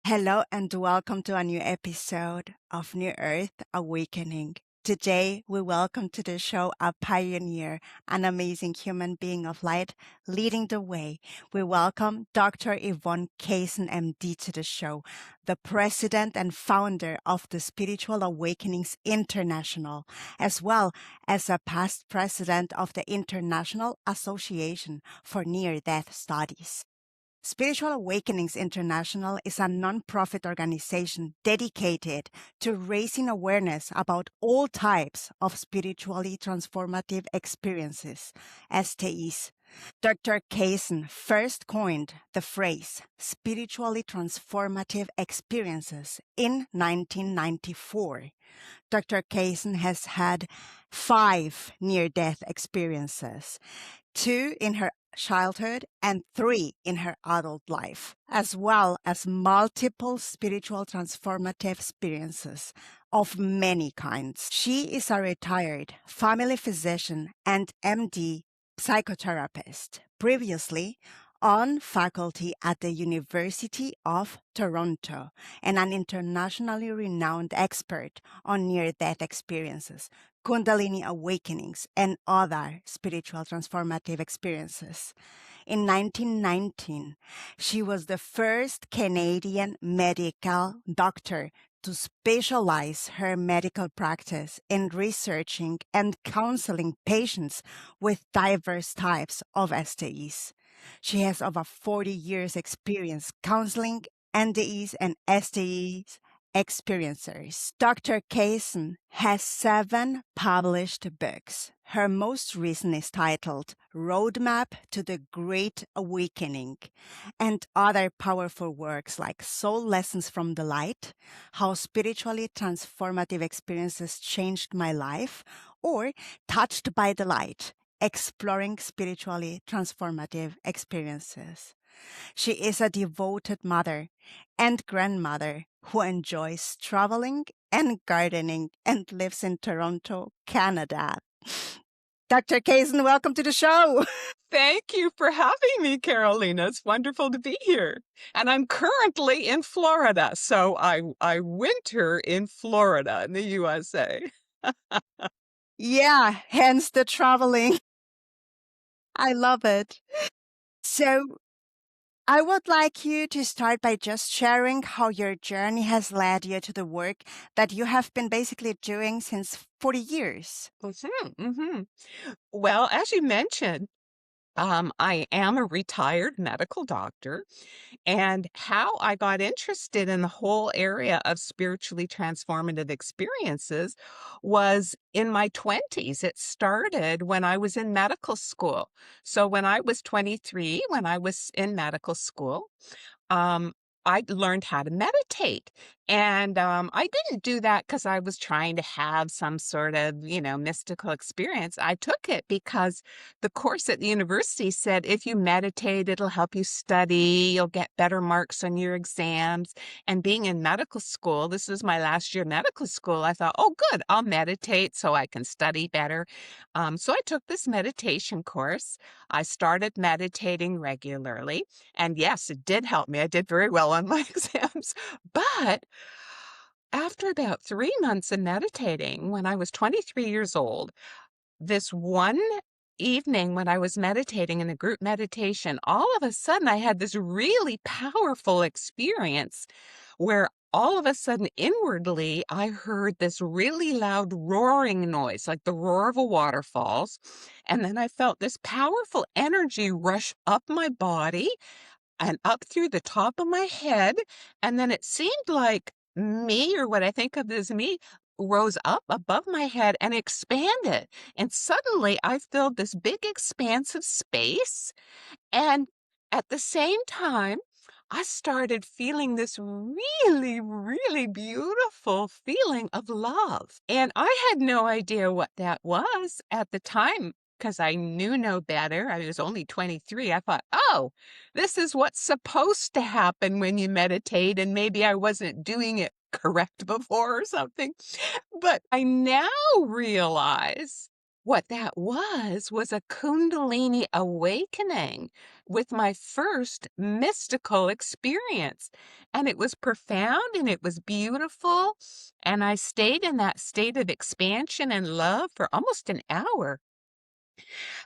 Hello and welcome to a new episode of New Earth Awakening. Today, we welcome to the show a pioneer, an amazing human being of light leading the way. We welcome Dr. Yvonne Kason MD to the show, the president and founder of the Spiritual Awakenings International, as well as a past president of the International Association for Near-Death Studies. Spiritual Awakenings International is a non-profit organization dedicated to raising awareness about all types of spiritually transformative experiences, STEs. Dr. Kason first coined the phrase spiritually transformative experiences in 1994. Dr. Kason has had 5 near-death experiences, 2 in her childhood and 3 in her adult life, as well as multiple spiritual transformative experiences of many kinds. She is a retired family physician and MD psychotherapist, previously on faculty at the University of Toronto, and an internationally renowned expert on near-death experiences, Kundalini awakenings, and other spiritual transformative experiences. In 1919, she was the first Canadian medical doctor to specialize her medical practice in researching and counseling patients with diverse types of STEs. She has over 40 years experience counseling NDEs and STEs experiencers. Dr. Kason has 7 published books. Her most recent is titled Roadmap to the Great Awakening, and other powerful works like Soul Lessons from the Light, How Spiritually Transformative Experiences Changed My Life, or Touched by the Light, Exploring Spiritually Transformative Experiences. She is a devoted mother and grandmother who enjoys traveling and gardening and lives in Toronto, Canada. Dr. Kason, welcome to the show. Thank you for having me, Carolina. It's wonderful to be here. And I'm currently in Florida, so I winter in Florida in the USA. Yeah, hence the traveling. I love it. So I would like you to start by just sharing how your journey has led you to the work that you have been basically doing since 40 years. Well, as you mentioned, I am a retired medical doctor, and how I got interested in the whole area of spiritually transformative experiences was in my 20s. It started when I was in medical school. So when I was 23, when I was in medical school, um, I learned how to meditate. And I didn't do that because I was trying to have some sort of, mystical experience. I took it because the course at the university said if you meditate, it'll help you study, you'll get better marks on your exams. And being in medical school, this is my last year of medical school, I thought, oh, good, I'll meditate so I can study better. So I took this meditation course. I started meditating regularly. And yes, it did help me. I did very well on my exams. But after about 3 months of meditating, when I was 23 years old, this one evening when I was meditating in a group meditation, all of a sudden I had this really powerful experience where all of a sudden inwardly I heard this really loud roaring noise, like the roar of a waterfalls. And then I felt this powerful energy rush up my body and up through the top of my head, and then it seemed like me, or what I think of as me, rose up above my head and expanded. And suddenly I filled this big expanse of space. And at the same time, I started feeling this really, really beautiful feeling of love. And I had no idea what that was at the time because I knew no better. I was only 23. I thought, oh, this is what's supposed to happen when you meditate. And maybe I wasn't doing it correct before or something. But I now realize What that was a Kundalini awakening with my first mystical experience. And it was profound and it was beautiful. And I stayed in that state of expansion and love for almost an hour.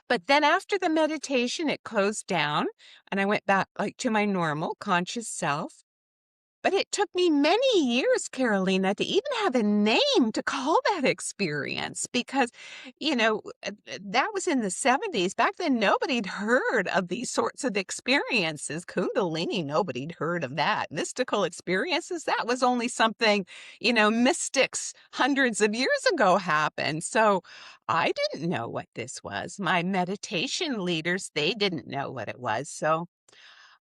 But then after the meditation, it closed down and I went back like to my normal conscious self. But it took me many years, Carolina, to even have a name to call that experience because, that was in the 70s. Back then, nobody'd heard of these sorts of experiences. Kundalini, nobody'd heard of that. Mystical experiences, that was only something, mystics hundreds of years ago happened. So I didn't know what this was. My meditation leaders, they didn't know what it was. So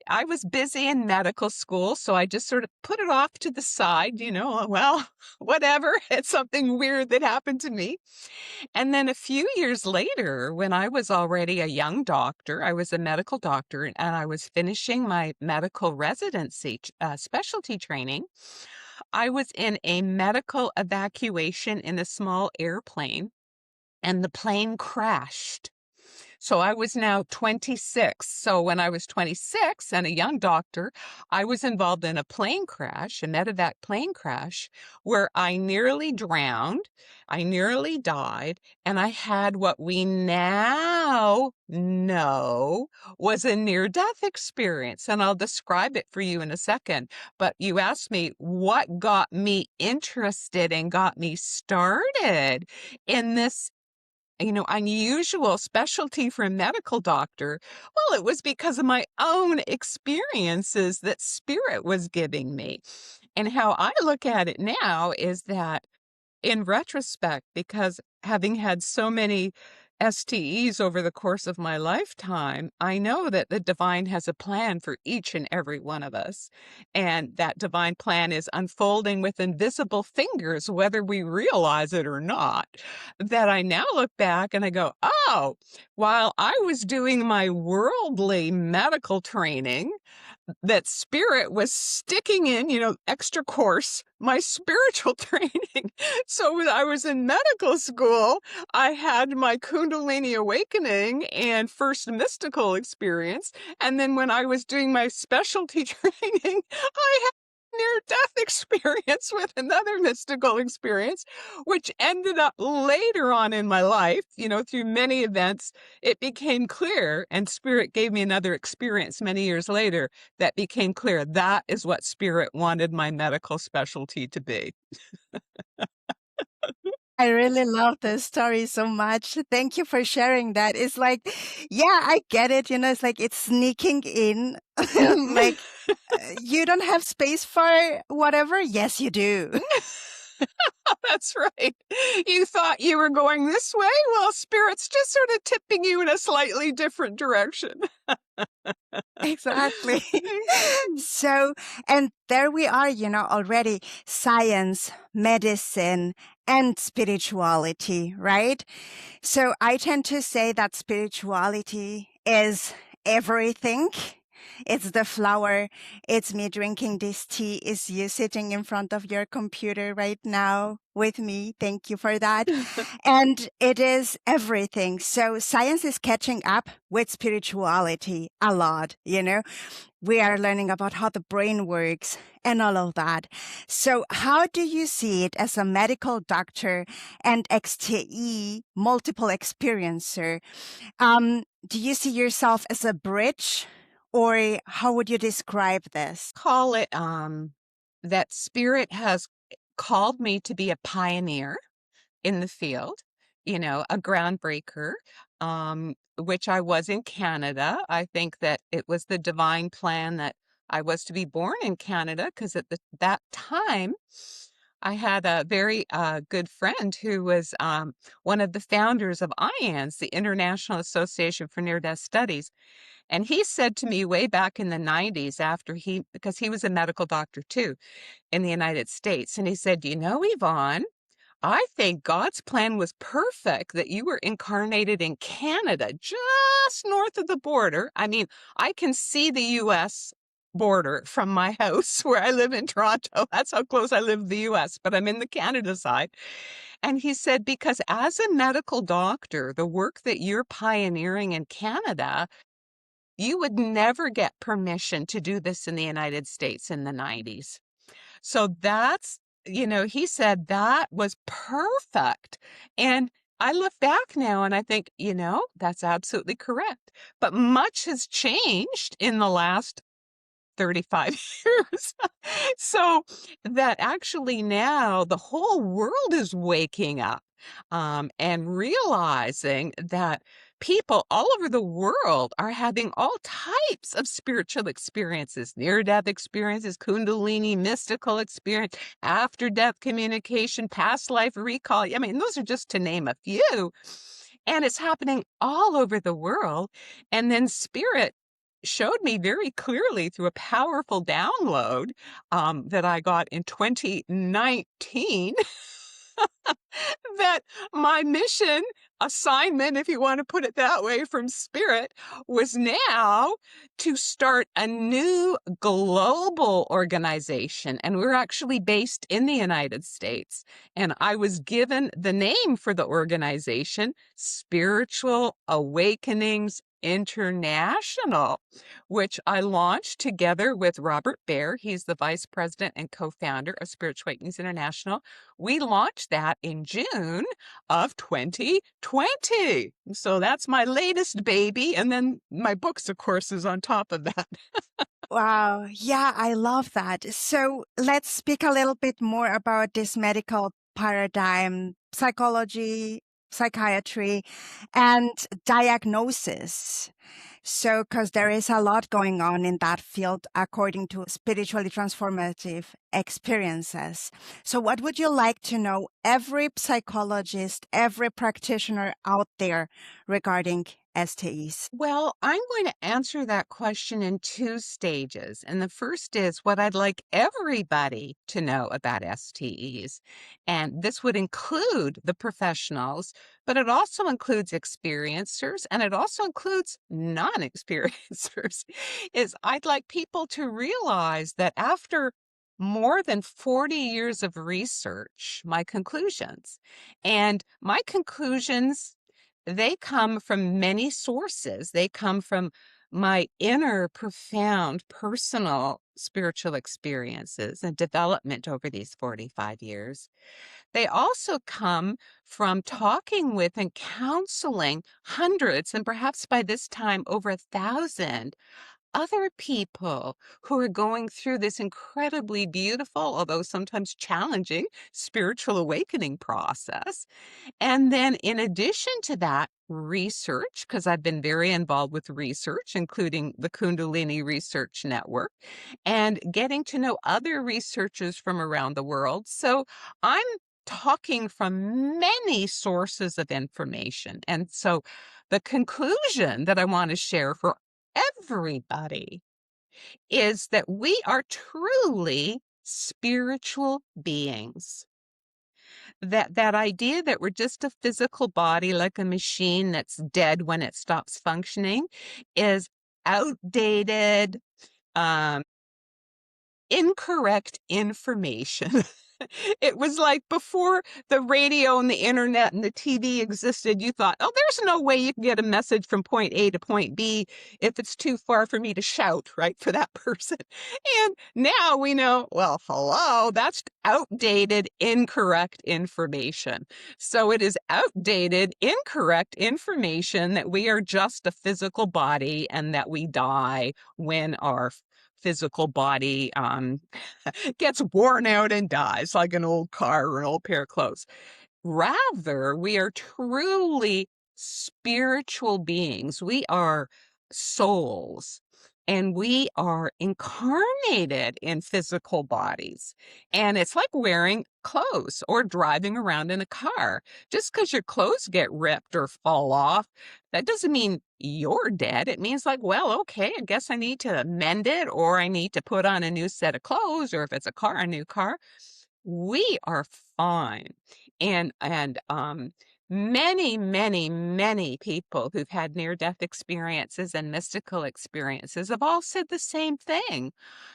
I was busy in medical school, so I just sort of put it off to the side, well, whatever. It's something weird that happened to me. And then a few years later, when I was already a young doctor, I was a medical doctor and I was finishing my medical residency specialty training. I was in a medical evacuation in a small airplane, and the plane crashed. So I was now 26. So when I was 26 and a young doctor, I was involved in a plane crash, a medevac plane crash, where I nearly drowned, I nearly died, and I had what we now know was a near-death experience. And I'll describe it for you in a second. But you asked me what got me interested and got me started in this unusual specialty for a medical doctor. Well, it was because of my own experiences that spirit was giving me. And how I look at it now is that in retrospect, because having had so many STEs over the course of my lifetime, I know that the divine has a plan for each and every one of us. And that divine plan is unfolding with invisible fingers, whether we realize it or not. That I now look back and I go, oh, while I was doing my worldly medical training, that spirit was sticking in, extra course, my spiritual training. So when I was in medical school, I had my Kundalini awakening and first mystical experience. And then when I was doing my specialty training, I had near-death experience with another mystical experience, which ended up later on in my life, through many events, it became clear, and spirit gave me another experience many years later that became clear. That is what spirit wanted my medical specialty to be. I really love this story so much. Thank you for sharing that. It's like, yeah, I get it. It's like it's sneaking in. Like, you don't have space for whatever. Yes, you do. That's right. You thought you were going this way? Well, spirit's just sort of tipping you in a slightly different direction. Exactly. So, and there we are, already science, medicine, and spirituality, right? So I tend to say that spirituality is everything. It's the flower. It's me drinking this tea. It's you sitting in front of your computer right now with me. Thank you for that. And it is everything. So science is catching up with spirituality a lot, We are learning about how the brain works and all of that. So how do you see it as a medical doctor and XTE, multiple experiencer? Do you see yourself as a bridge, or how would you describe this? Call it that spirit has called me to be a pioneer in the field, a groundbreaker, which I was in Canada. I think that it was the divine plan that I was to be born in Canada because at that time, I had a very good friend who was one of the founders of IANS, the International Association for Near-Death Studies. And he said to me way back in the 90s because he was a medical doctor too in the United States. And he said, Yvonne, I think God's plan was perfect that you were incarnated in Canada, just north of the border. I mean, I can see the US border from my house where I live in Toronto. That's how close I live to the US, but I'm in the Canada side. And he said, because as a medical doctor, the work that you're pioneering in Canada, you would never get permission to do this in the United States in the 90s. So he said that was perfect. And I look back now and I think, that's absolutely correct. But much has changed in the last 35 years. So that actually now the whole world is waking up and realizing that people all over the world are having all types of spiritual experiences, near-death experiences, Kundalini, mystical experience, after-death communication, past life recall. I mean, those are just to name a few. And it's happening all over the world. And then spirit showed me very clearly through a powerful download that I got in 2019 that my mission assignment, if you want to put it that way, from spirit was now to start a new global organization. And we're actually based in the United States. And I was given the name for the organization, Spiritual Awakenings International, which I launched together with Robert Baer. He's the vice president and co-founder of Spiritual Awakenings International. We launched that in June of 2020. So that's my latest baby. And then my books, of course, is on top of that. Wow. Yeah, I love that. So let's speak a little bit more about this medical paradigm, psychology, psychiatry, and diagnosis. So, because there is a lot going on in that field according to spiritually transformative experiences. So, what would you like to know, every psychologist, every practitioner out there regarding STEs? Well, I'm going to answer that question in two stages. And the first is what I'd like everybody to know about STEs. And this would include the professionals, but it also includes experiencers and it also includes non-experiencers. Is I'd like people to realize that after more than 40 years of research, my conclusions, they come from many sources. They come from my inner, profound, personal spiritual experiences and development over these 45 years. They also come from talking with and counseling hundreds, and perhaps by this time over 1,000 other people who are going through this incredibly beautiful, although sometimes challenging, spiritual awakening process. And then in addition to that, research, because I've been very involved with research, including the Kundalini Research Network, and getting to know other researchers from around the world. So I'm talking from many sources of information. And so the conclusion that I want to share for everybody is that we are truly spiritual beings. That idea that we're just a physical body, like a machine that's dead when it stops functioning, is outdated, um, incorrect information. It was like before the radio and the internet and the TV existed, you thought, oh, there's no way you can get a message from point A to point B if it's too far for me to shout, right, for that person. And now we know, well, hello, that's outdated, incorrect information. So it is outdated, incorrect information that we are just a physical body and that we die when our physical body gets worn out and dies like an old car or an old pair of clothes. Rather, we are truly spiritual beings. We are souls. And we are incarnated in physical bodies. And it's like wearing clothes or driving around in a car. Just because your clothes get ripped or fall off, that doesn't mean you're dead. It means like, well, okay, I guess I need to mend it or I need to put on a new set of clothes, or if it's a car, a new car. We are fine. And Many, many, many people who've had near-death experiences and mystical experiences have all said the same thing.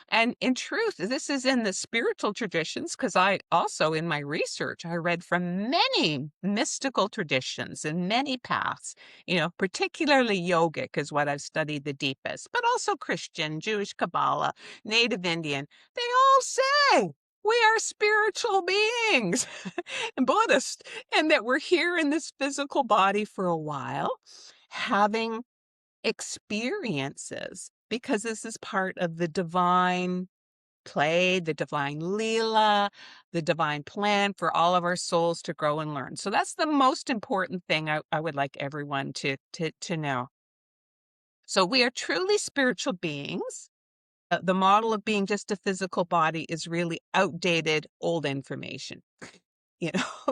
And in truth, this is in the spiritual traditions, because I also, in my research, I read from many mystical traditions and many paths, particularly yogic is what I've studied the deepest, but also Christian, Jewish Kabbalah, Native Indian. They all say we are spiritual beings and Buddhist, and that we're here in this physical body for a while, having experiences, because this is part of the divine play, the divine Leela, the divine plan for all of our souls to grow and learn. So that's the most important thing I would like everyone to know. So we are truly spiritual beings. The model of being just a physical body is really outdated, old information,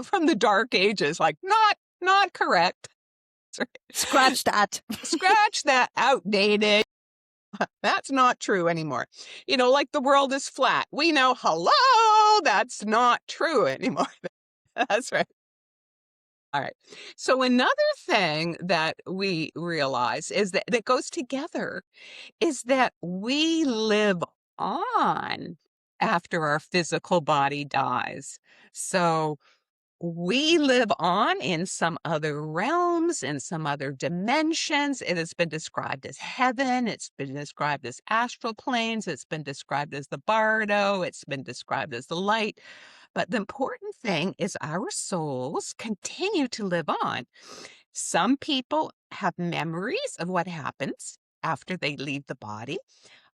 from the dark ages, like not correct. Scratch that. Scratch that, outdated. That's not true anymore. Like the world is flat. We know, hello, that's not true anymore. That's right. All right. So another thing that we realize is that goes together is that we live on after our physical body dies. So we live on in some other realms, in some other dimensions. It has been described as heaven. It's been described as astral planes. It's been described as the bardo. It's been described as the light. But the important thing is our souls continue to live on. Some people have memories of what happens after they leave the body.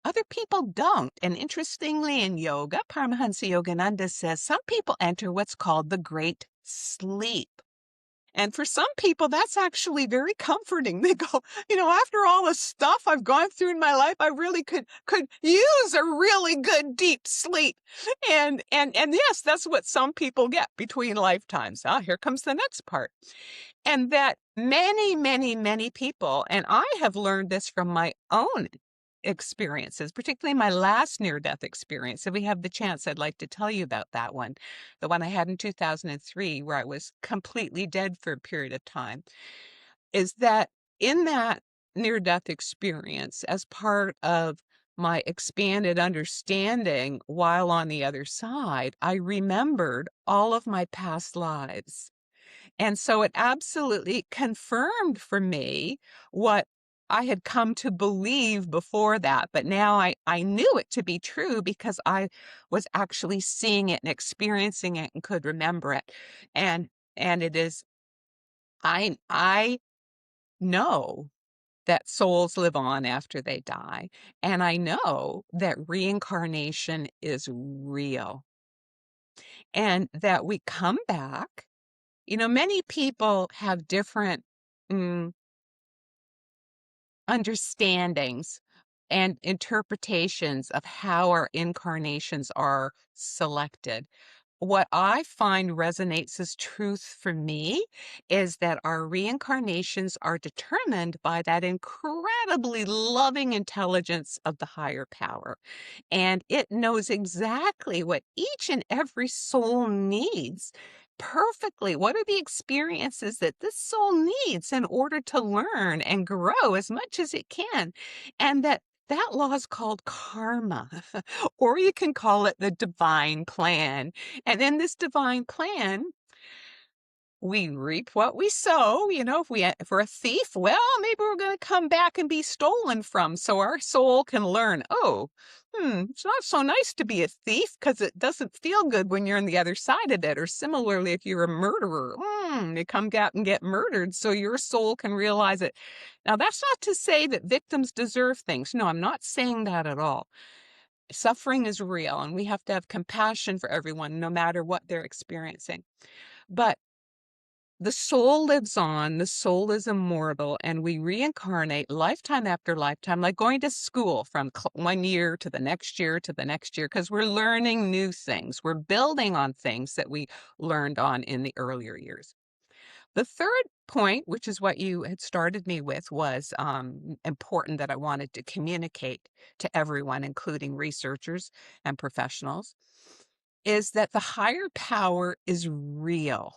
Other people don't. And interestingly, in yoga, Paramahansa Yogananda says some people enter what's called the great sleep. And for some people, that's actually very comforting. They go, after all the stuff I've gone through in my life, I really could use a really good deep sleep. And yes, that's what some people get between lifetimes. Here comes the next part. And that many, many, many people, and I have learned this from my own experiences, particularly my last near-death experience. If we have the chance, I'd like to tell you about that one, the one I had in 2003, where I was completely dead for a period of time, is that in that near-death experience, as part of my expanded understanding while on the other side, I remembered all of my past lives. And so it absolutely confirmed for me what I had come to believe before that. But now I knew it to be true because I was actually seeing it and experiencing it and could remember it. And it is, I know that souls live on after they die. And I know that reincarnation is real and that we come back. Many people have different mm, understandings and interpretations of how our incarnations are selected. What I find resonates as truth for me is that our reincarnations are determined by that incredibly loving intelligence of the higher power. And it knows exactly what each and every soul needs perfectly. What are the experiences that this soul needs in order to learn and grow as much as it can? And that law is called karma, or you can call it the divine plan. And in this divine plan, we reap what we sow. If we're a thief, well, maybe we're going to come back and be stolen from. So our soul can learn, it's not so nice to be a thief because it doesn't feel good when you're on the other side of it. Or similarly, if you're a murderer, you come back and get murdered. So your soul can realize it. Now, that's not to say that victims deserve things. No, I'm not saying that at all. Suffering is real, and we have to have compassion for everyone, no matter what they're experiencing. But the soul lives on, the soul is immortal, and we reincarnate lifetime after lifetime, like going to school from one year to the next year to the next year, because we're learning new things. We're building on things that we learned on in the earlier years. The third point, which is what you had started me with, was important that I wanted to communicate to everyone, including researchers and professionals, is that the higher power is real.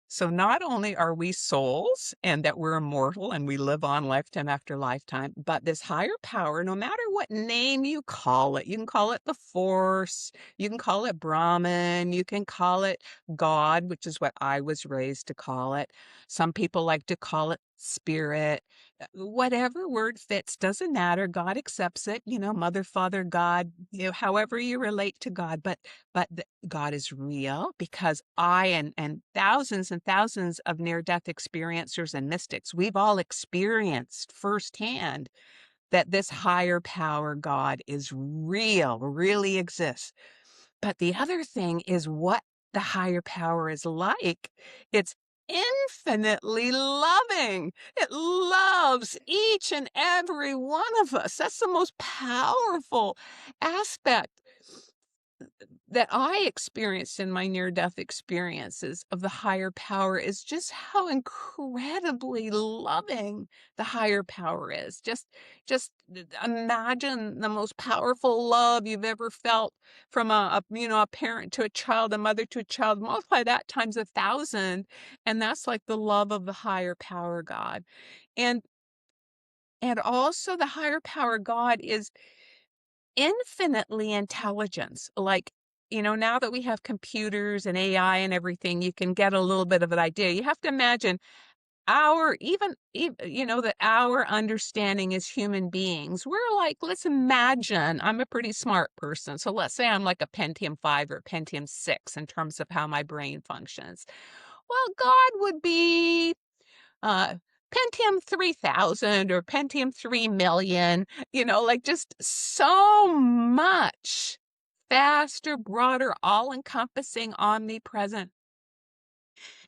So not only are we souls and that we're immortal and we live on lifetime after lifetime, but this higher power, no matter what name you can call it the Force, you can call it Brahman, you can call it God, which is what I was raised to call it. Some people like to call it spirit. Whatever word fits, doesn't matter. God accepts it, mother, father, God, however you relate to God. But God is real because I and thousands of near-death experiencers and mystics, we've all experienced firsthand that this higher power God is real, really exists. But the other thing is what the higher power is like. It's infinitely loving. It loves each and every one of us. That's the most powerful aspect that I experienced in my near-death experiences of the higher power is just how incredibly loving the higher power is. Just imagine the most powerful love you've ever felt from a parent to a child, a mother to a child. Multiply that times 1,000, and that's like the love of the higher power God. And and also the higher power God is infinitely intelligence. Like, now that we have computers and AI and everything, you can get a little bit of an idea. You have to imagine that our understanding as human beings, we're like, let's imagine I'm a pretty smart person. So let's say I'm like a Pentium 5 or Pentium 6 in terms of how my brain functions. Well, God would be uh, Pentium 3000 or Pentium 3 million, like just so much faster, broader, all encompassing, omnipresent.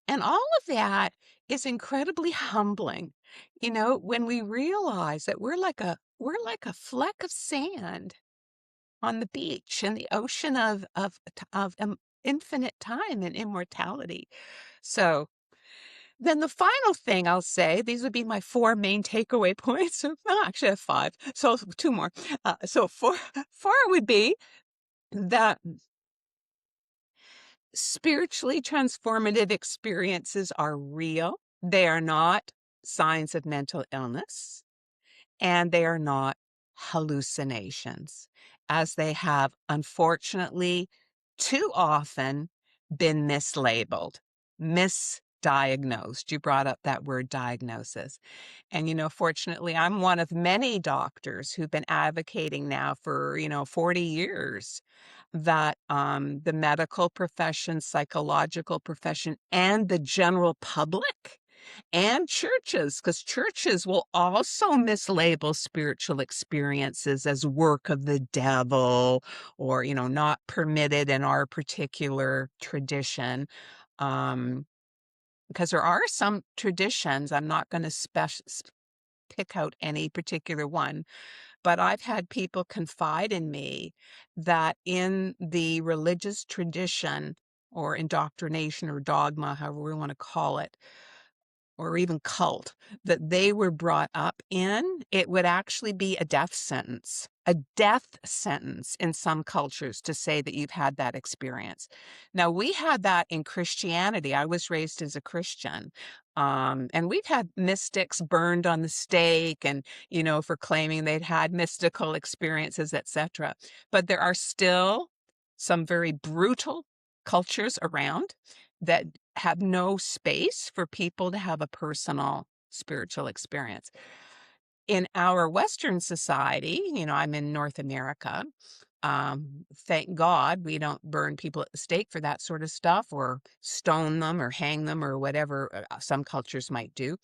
And all of that is incredibly humbling. When we realize that we're like a fleck of sand on the beach in the ocean of infinite time and immortality. So then the final thing I'll say, these would be my 4 main takeaway points. Well, actually, I have 5, so 2 more. So 4 would be that spiritually transformative experiences are real. They are not signs of mental illness, and they are not hallucinations, as they have unfortunately too often been mislabeled, misdiagnosed. You brought up that word diagnosis. And, fortunately, I'm one of many doctors who've been advocating now for, 40 years that the medical profession, psychological profession, and the general public and churches, because churches will also mislabel spiritual experiences as work of the devil or, not permitted in our particular tradition. Because there are some traditions, I'm not going to pick out any particular one, but I've had people confide in me that in the religious tradition or indoctrination or dogma, however we want to call it, or even cult that they were brought up in, it would actually be a death sentence in some cultures to say that you've had that experience. Now, we had that in Christianity. I was raised as a Christian. And we've had mystics burned on the stake and, for claiming they'd had mystical experiences, etc. But there are still some very brutal cultures around that have no space for people to have a personal spiritual experience. In our Western society, I'm in North America. Thank God we don't burn people at the stake for that sort of stuff or stone them or hang them or whatever some cultures might do.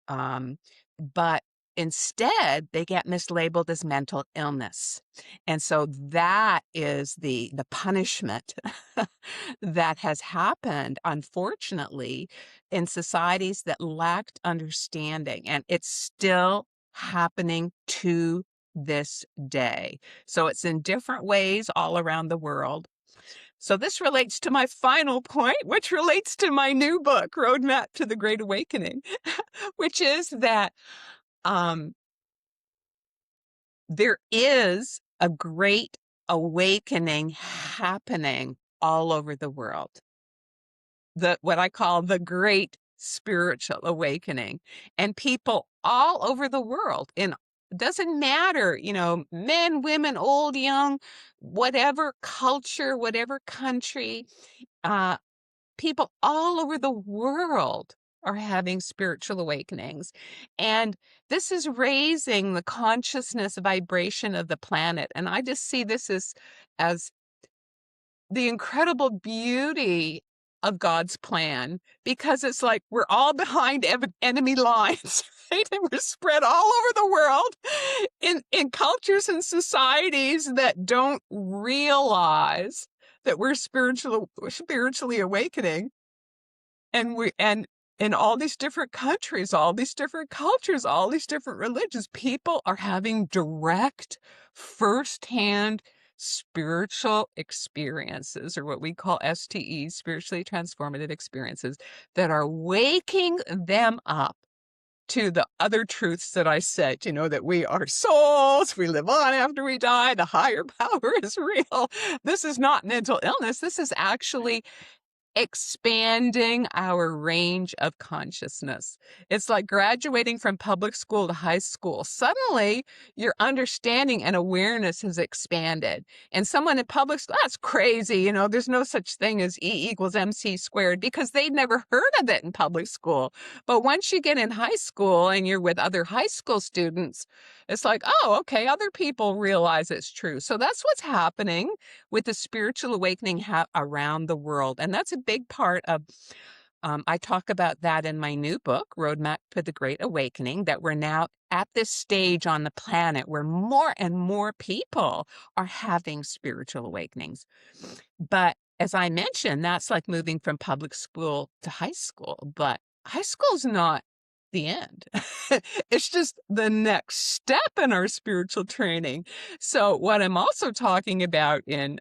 Um, but instead, they get mislabeled as mental illness. And so that is the punishment that has happened, unfortunately, in societies that lacked understanding. And it's still happening to this day. So it's in different ways all around the world. So this relates to my final point, which relates to my new book, Roadmap to the Great Awakening, which is that um, there is a great awakening happening all over the world. what I call the great spiritual awakening. And people all over the world, in doesn't matter, men, women, old, young, whatever culture, whatever country, uh, people all over the world are having spiritual awakenings. And this is raising the consciousness vibration of the planet. And I just see this as the incredible beauty of God's plan, because it's like we're all behind enemy lines, right? And we're spread all over the world in cultures and societies that don't realize that we're spiritually awakening. And we and in all these different countries, all these different cultures, all these different religions, people are having direct, firsthand spiritual experiences, or what we call STEs, spiritually transformative experiences, that are waking them up to the other truths that I said, that we are souls, we live on after we die, the higher power is real. This is not mental illness. This is actually expanding our range of consciousness. It's like graduating from public school to high school. Suddenly, your understanding and awareness has expanded. And someone in public school, that's crazy. There's no such thing as E=mc², because they'd never heard of it in public school. But once you get in high school and you're with other high school students, it's like, oh, okay, other people realize it's true. So that's what's happening with the spiritual awakening around the world. And that's a big part of, I talk about that in my new book, Roadmap to the Great Awakening, that we're now at this stage on the planet where more and more people are having spiritual awakenings. But as I mentioned, that's like moving from public school to high school. But high school's not the end. It's just the next step in our spiritual training. So what I'm also talking about in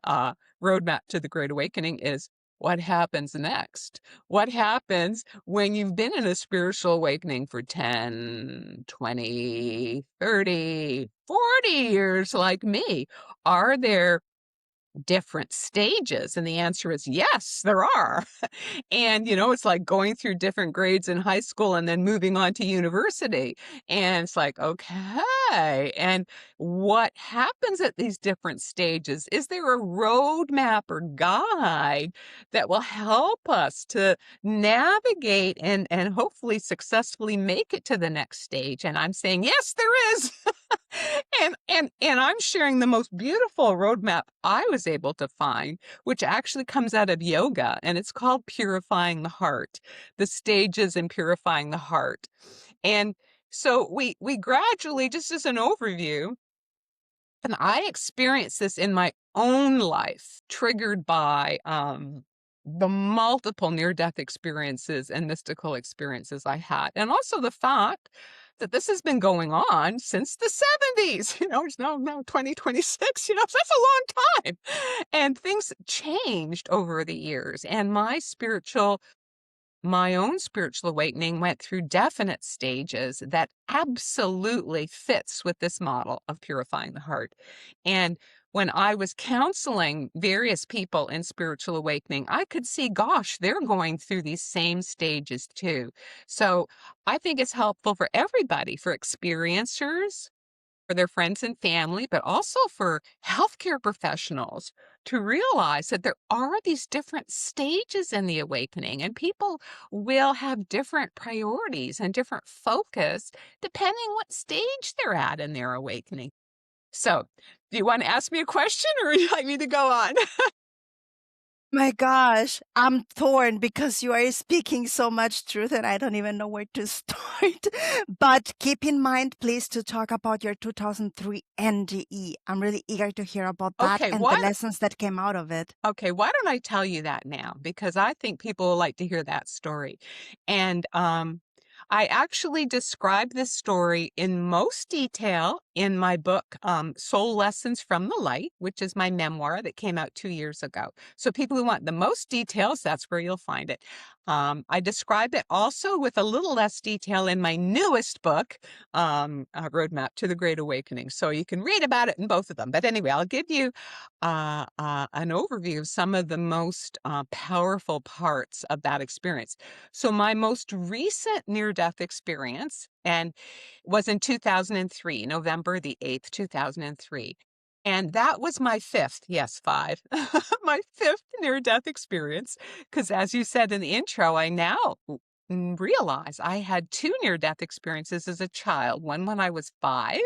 Roadmap to the Great Awakening is what happens next. What happens when you've been in a spiritual awakening for 10, 20, 30, 40 years like me? Are there different stages? And the answer is yes, there are. And, it's like going through different grades in high school and then moving on to university. And it's like, okay. And what happens at these different stages? Is there a roadmap or guide that will help us to navigate and hopefully successfully make it to the next stage? And I'm saying, yes, there is. And I'm sharing the most beautiful roadmap I was able to find, which actually comes out of yoga, and it's called Purifying the Heart, the stages in purifying the heart. And so we gradually, just as an overview, and I experienced this in my own life, triggered by the multiple near-death experiences and mystical experiences I had, and also the fact that this has been going on since the 70s. It's now 2026. So that's a long time, and things changed over the years. And my own spiritual awakening went through definite stages that absolutely fits with this model of purifying the heart. And when I was counseling various people in spiritual awakening, I could see, gosh, they're going through these same stages too. So I think it's helpful for everybody, for experiencers, for their friends and family, but also for healthcare professionals, to realize that there are these different stages in the awakening, and people will have different priorities and different focus depending what stage they're at in their awakening. So, do you want to ask me a question, or would you like me to go on? My gosh, I'm torn because you are speaking so much truth and I don't even know where to start. But keep in mind, please, to talk about your 2003 NDE. I'm really eager to hear about that Okay, and the lessons that came out of it. Okay, why don't I tell you that now? Because I think people will like to hear that story. And I actually describe this story in most detail in my book, Soul Lessons from the Light, which is my memoir that came out 2 years ago. So people who want the most details, that's where you'll find it. I describe it also with a little less detail in my newest book, Roadmap to the Great Awakening. So you can read about it in both of them. But anyway, I'll give you an overview of some of the most powerful parts of that experience. So my most recent near-death experience and was in 2003, November the 8th, 2003. And that was my fifth, yes, five, my fifth near-death experience. Because as you said in the intro, I now realize I had two near-death experiences as a child, one when I was 5,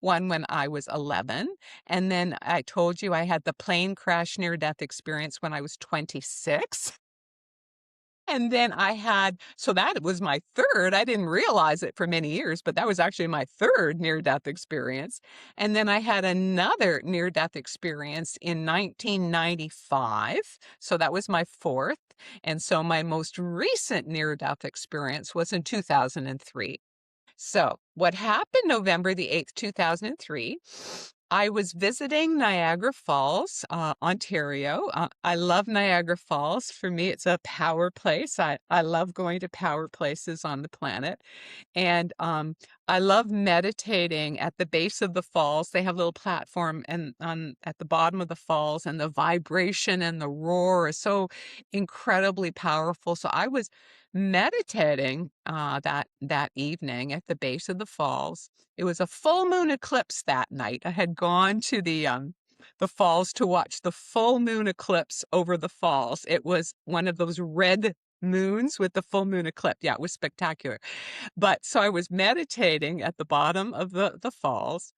one when I was 11. And then I told you I had the plane crash near-death experience when I was 26. And then so that was my third. I didn't realize it for many years, but that was actually my third near-death experience. And then I had another near-death experience in 1995. So that was my fourth. And so my most recent near-death experience was in 2003. So, what happened November the 8th, 2003, I was visiting Niagara Falls, Ontario. I love Niagara Falls. For me, it's a power place. I love going to power places on the planet. And I love meditating at the base of the falls. They have a little platform and at the bottom of the falls, and the vibration and the roar is so incredibly powerful. So I was meditating that evening at the base of the falls. It was a full moon eclipse that night. I had gone to the falls to watch the full moon eclipse over the falls. It was one of those red moons with the full moon eclipse. Yeah, it was spectacular. But so I was meditating at the bottom of the falls,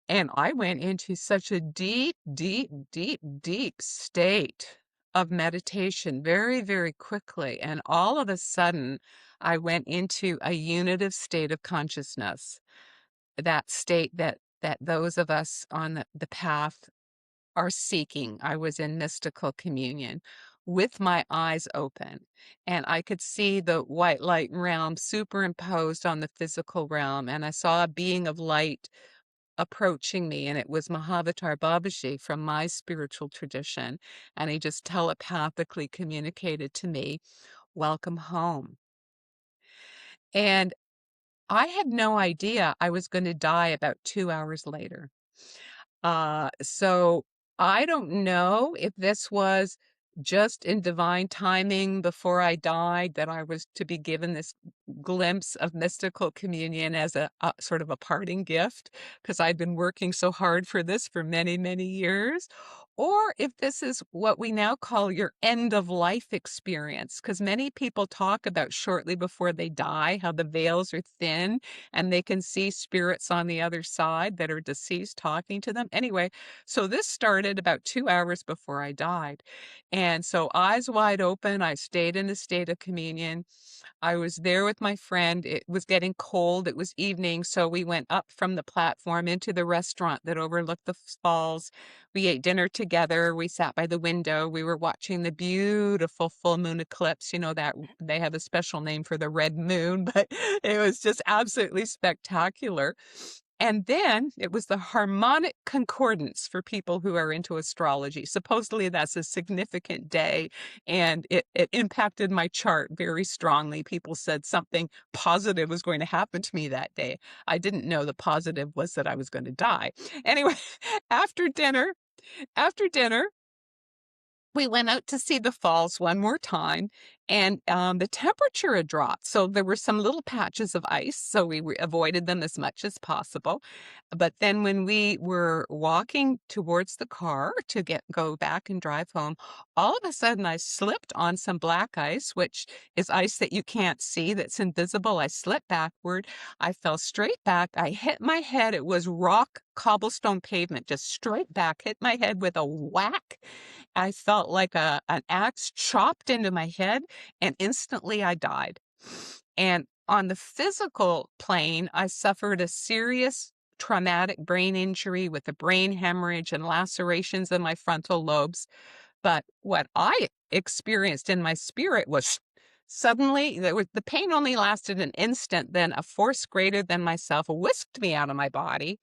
and I went into such a deep, deep, deep, deep state of meditation very, very quickly. And all of a sudden, I went into a unitive state of consciousness, that state that those of us on the path are seeking. I was in mystical communion with my eyes open, and I could see the white light realm superimposed on the physical realm, and I saw a being of light approaching me, and it was Mahavatar Babaji from my spiritual tradition, and he just telepathically communicated to me, "Welcome home." And I had no idea I was going to die about 2 hours later. So I don't know if this was just in divine timing before I died that I was to be given this glimpse of mystical communion as a sort of a parting gift, because I'd been working so hard for this for many, many years, or if this is what we now call your end of life experience, because many people talk about shortly before they die, how the veils are thin and they can see spirits on the other side that are deceased talking to them. Anyway, so this started about 2 hours before I died. And so, eyes wide open, I stayed in a state of communion. I was there with my friend. It was getting cold. It was evening. So, we went up from the platform into the restaurant that overlooked the falls. We ate dinner together. We sat by the window. We were watching the beautiful full moon eclipse. You know, that they have a special name for the red moon, but it was just absolutely spectacular. And then it was the harmonic concordance for people who are into astrology. Supposedly that's a significant day, and it impacted my chart very strongly. People said something positive was going to happen to me that day. I didn't know the positive was that I was going to die. Anyway, after dinner, after dinner, we went out to see the falls one more time, and the temperature had dropped. So there were some little patches of ice, so we avoided them as much as possible. But then when we were walking towards the car to go back and drive home, all of a sudden I slipped on some black ice, which is ice that you can't see, that's invisible. I slipped backward. I fell straight back. I hit my head. It was rock cobblestone pavement, just straight back, hit my head with a whack. I felt like an axe chopped into my head, and instantly I died. And on the physical plane, I suffered a serious traumatic brain injury with a brain hemorrhage and lacerations in my frontal lobes. But what I experienced in my spirit was Suddenly, the pain only lasted an instant. Then a force greater than myself whisked me out of my body,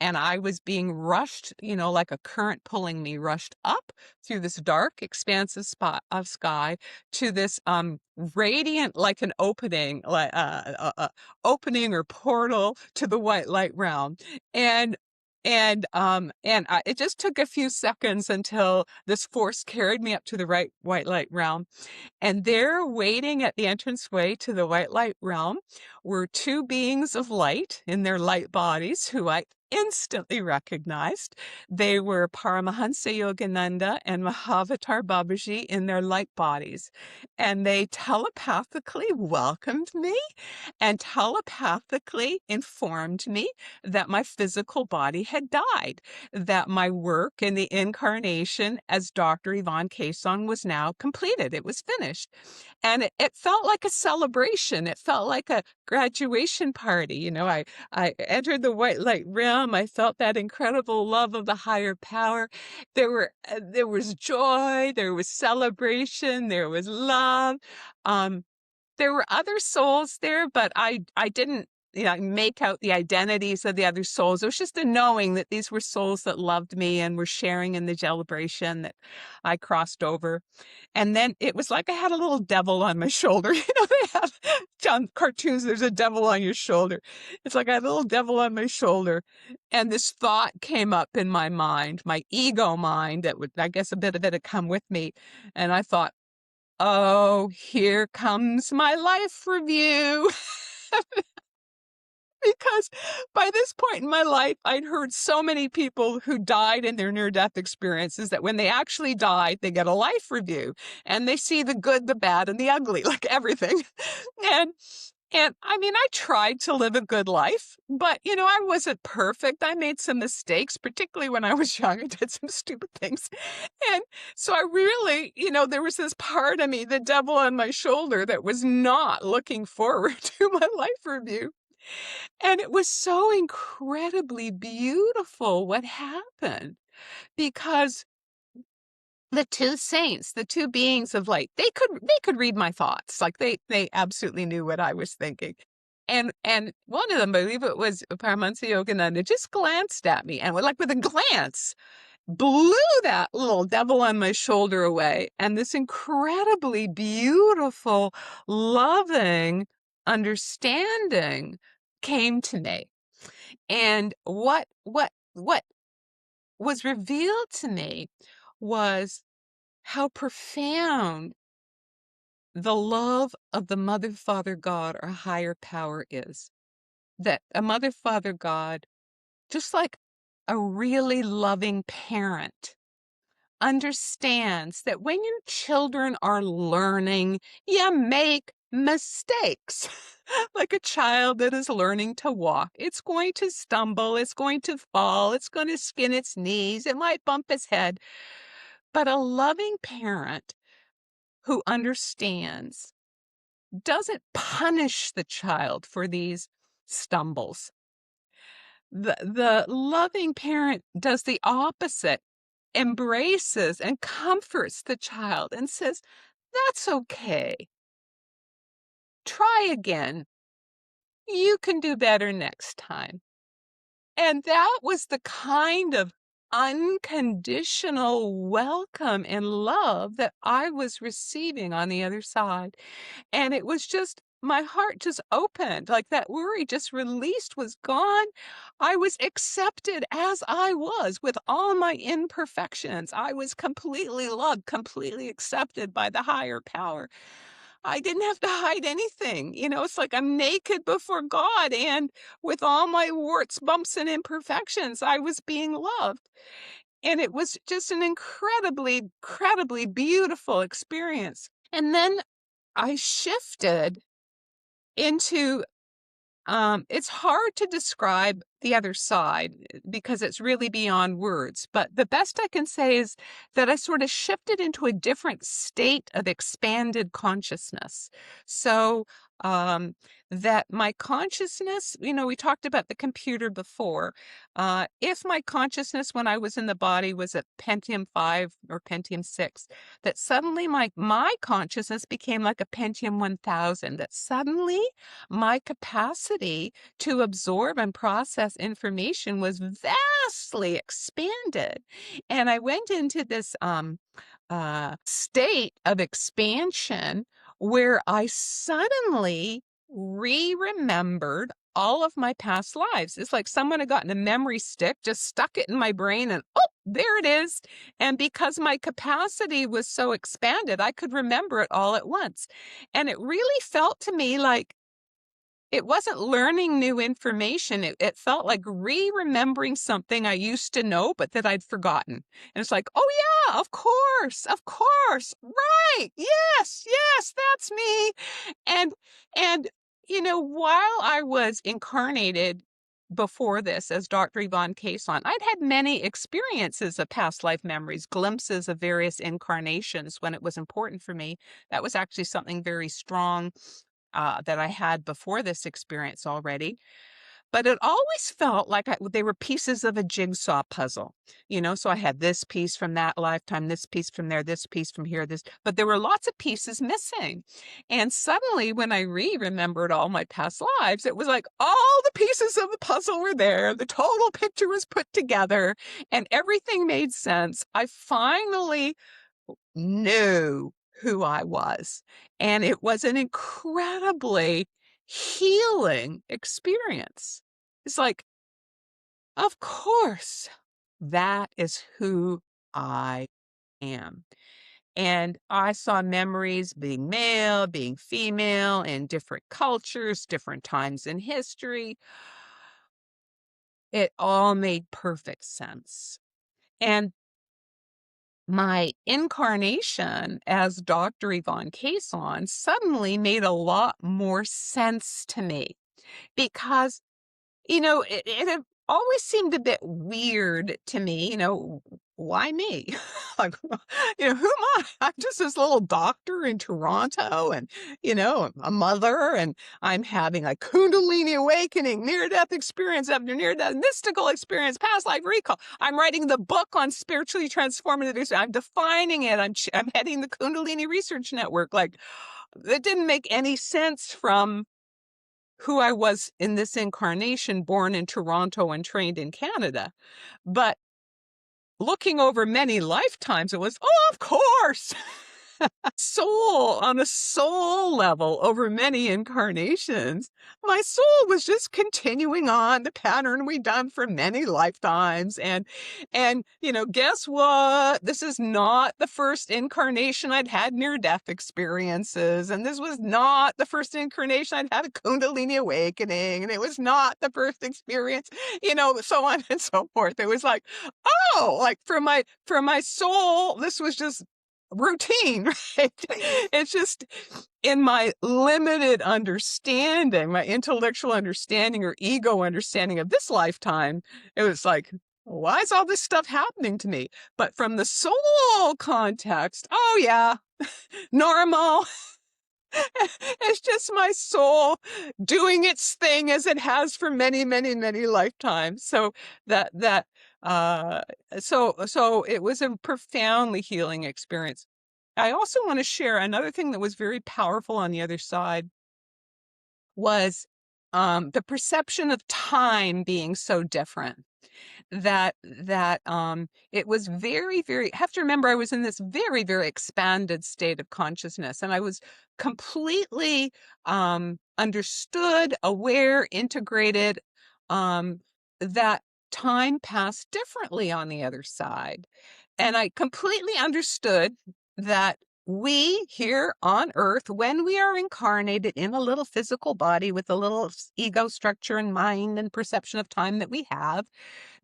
and I was being rushed, like a current pulling me, rushed up through this dark, expansive spot of sky to this radiant, like an opening, like opening or portal to the white light realm. And it just took a few seconds until this force carried me up to the right white light realm, and there, waiting at the entranceway to the white light realm, were two beings of light in their light bodies who I instantly recognized. They were Paramahansa Yogananda and Mahavatar Babaji in their light bodies. And they telepathically welcomed me and telepathically informed me that my physical body had died, that my work in the incarnation as Dr. Yvonne Kason was now completed. It was finished. And it felt like a celebration. It felt like a graduation party. I entered the white light realm. I felt that incredible love of the higher power. There was joy, there was celebration, there was love. There were other souls there, but I didn't, make out the identities of the other souls. It was just a knowing that these were souls that loved me and were sharing in the celebration that I crossed over. And then it was like I had a little devil on my shoulder. They have on cartoons, there's a devil on your shoulder. It's like I had a little devil on my shoulder. And this thought came up in my mind, my ego mind, that would, I guess a bit of it had come with me. And I thought, oh, here comes my life review. Because by this point in my life, I'd heard so many people who died in their near-death experiences that when they actually died, they get a life review and they see the good, the bad, and the ugly, like everything. And I mean, I tried to live a good life, but I wasn't perfect. I made some mistakes, particularly when I was young. I did some stupid things. And so I really, there was this part of me, the devil on my shoulder, that was not looking forward to my life review. And it was so incredibly beautiful what happened, because the two saints, the two beings of light, they could read my thoughts. Like they absolutely knew what I was thinking. And one of them, I believe it was Paramahansa Yogananda, just glanced at me and with a glance blew that little devil on my shoulder away. And this incredibly beautiful, loving understanding came to me. And what was revealed to me was how profound the love of the Mother, Father, God, or higher power is. That a Mother, Father, God, just like a really loving parent, understands that when your children are learning, you make mistakes. Like a child that is learning to walk, it's going to stumble, it's going to fall, it's going to skin its knees, it might bump its head. But a loving parent who understands doesn't punish the child for these stumbles. The loving parent does the opposite, embraces and comforts the child and says, "That's okay. Try again. You can do better next time." And that was the kind of unconditional welcome and love that I was receiving on the other side. And it was just, my heart just opened, like that worry just released, was gone. I was accepted as I was with all my imperfections. I was completely loved, completely accepted by the higher power. I didn't have to hide anything. It's like I'm naked before God, and with all my warts, bumps, and imperfections, I was being loved. And it was just an incredibly, incredibly beautiful experience. And then I shifted into, it's hard to describe the other side because it's really beyond words. But the best I can say is that I sort of shifted into a different state of expanded consciousness. So um, that my consciousness, we talked about the computer before. If my consciousness when I was in the body was at Pentium 5 or Pentium 6, that suddenly my consciousness became like a Pentium 1000, that suddenly my capacity to absorb and process information was vastly expanded. And I went into this state of expansion where I suddenly remembered all of my past lives. It's like someone had gotten a memory stick, just stuck it in my brain, and oh, there it is. And because my capacity was so expanded, I could remember it all at once. And it really felt to me like it wasn't learning new information. It felt like remembering something I used to know, but that I'd forgotten. And it's like, oh yeah, of course, right, yes, that's me. And while I was incarnated before this as Dr. Yvonne Kason, I'd had many experiences of past life memories, glimpses of various incarnations when it was important for me. That was actually something very strong that I had before this experience already. But it always felt like they were pieces of a jigsaw puzzle, So I had this piece from that lifetime, this piece from there, this piece from here, but there were lots of pieces missing. And suddenly, when I remembered all my past lives, it was like all the pieces of the puzzle were there. The total picture was put together, and everything made sense. I finally knew who I was. And it was an incredibly healing experience. It's like, of course, that is who I am. And I saw memories being male, being female, in different cultures, different times in history. It all made perfect sense. And my incarnation as Dr. Yvonne Kason suddenly made a lot more sense to me because, it had always seemed a bit weird to me, why me? Like, who am I? I'm just this little doctor in Toronto and, a mother, and I'm having a Kundalini awakening, near-death experience after near-death, mystical experience, past life recall. I'm writing the book on spiritually transformative experience. I'm defining it. I'm heading the Kundalini Research Network. Like, it didn't make any sense from who I was in this incarnation, born in Toronto and trained in Canada. But looking over many lifetimes, it was, oh, of course. On a soul level over many incarnations, my soul was just continuing on the pattern we'd done for many lifetimes. And guess what? This is not the first incarnation I'd had near-death experiences. And this was not the first incarnation I'd had a Kundalini awakening. And it was not the first experience, so on and so forth. It was like, oh, like for my soul, this was just routine, right? It's just in my limited understanding, my intellectual understanding or ego understanding of this lifetime, it was like, why is all this stuff happening to me? But from the soul context, oh yeah, normal. It's just my soul doing its thing as it has for many, many, many lifetimes. So that so it was a profoundly healing experience. I also want to share another thing that was very powerful on the other side was the perception of time being so different that it was very, very, have to remember I was in this very, very expanded state of consciousness, and I was completely understood, aware, integrated, that time passed differently on the other side. And I completely understood that we here on earth, when we are incarnated in a little physical body with a little ego structure and mind and perception of time that we have,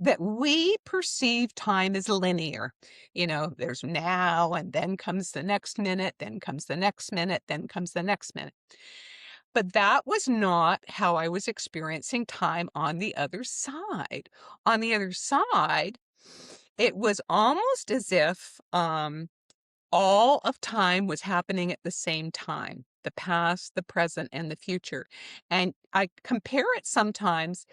that we perceive time as linear. There's now, and then comes the next minute, then comes the next minute, then comes the next minute. But that was not how I was experiencing time on the other side. On the other side, it was almost as if all of time was happening at the same time. the past, the present, and the future. And I compare it sometimes.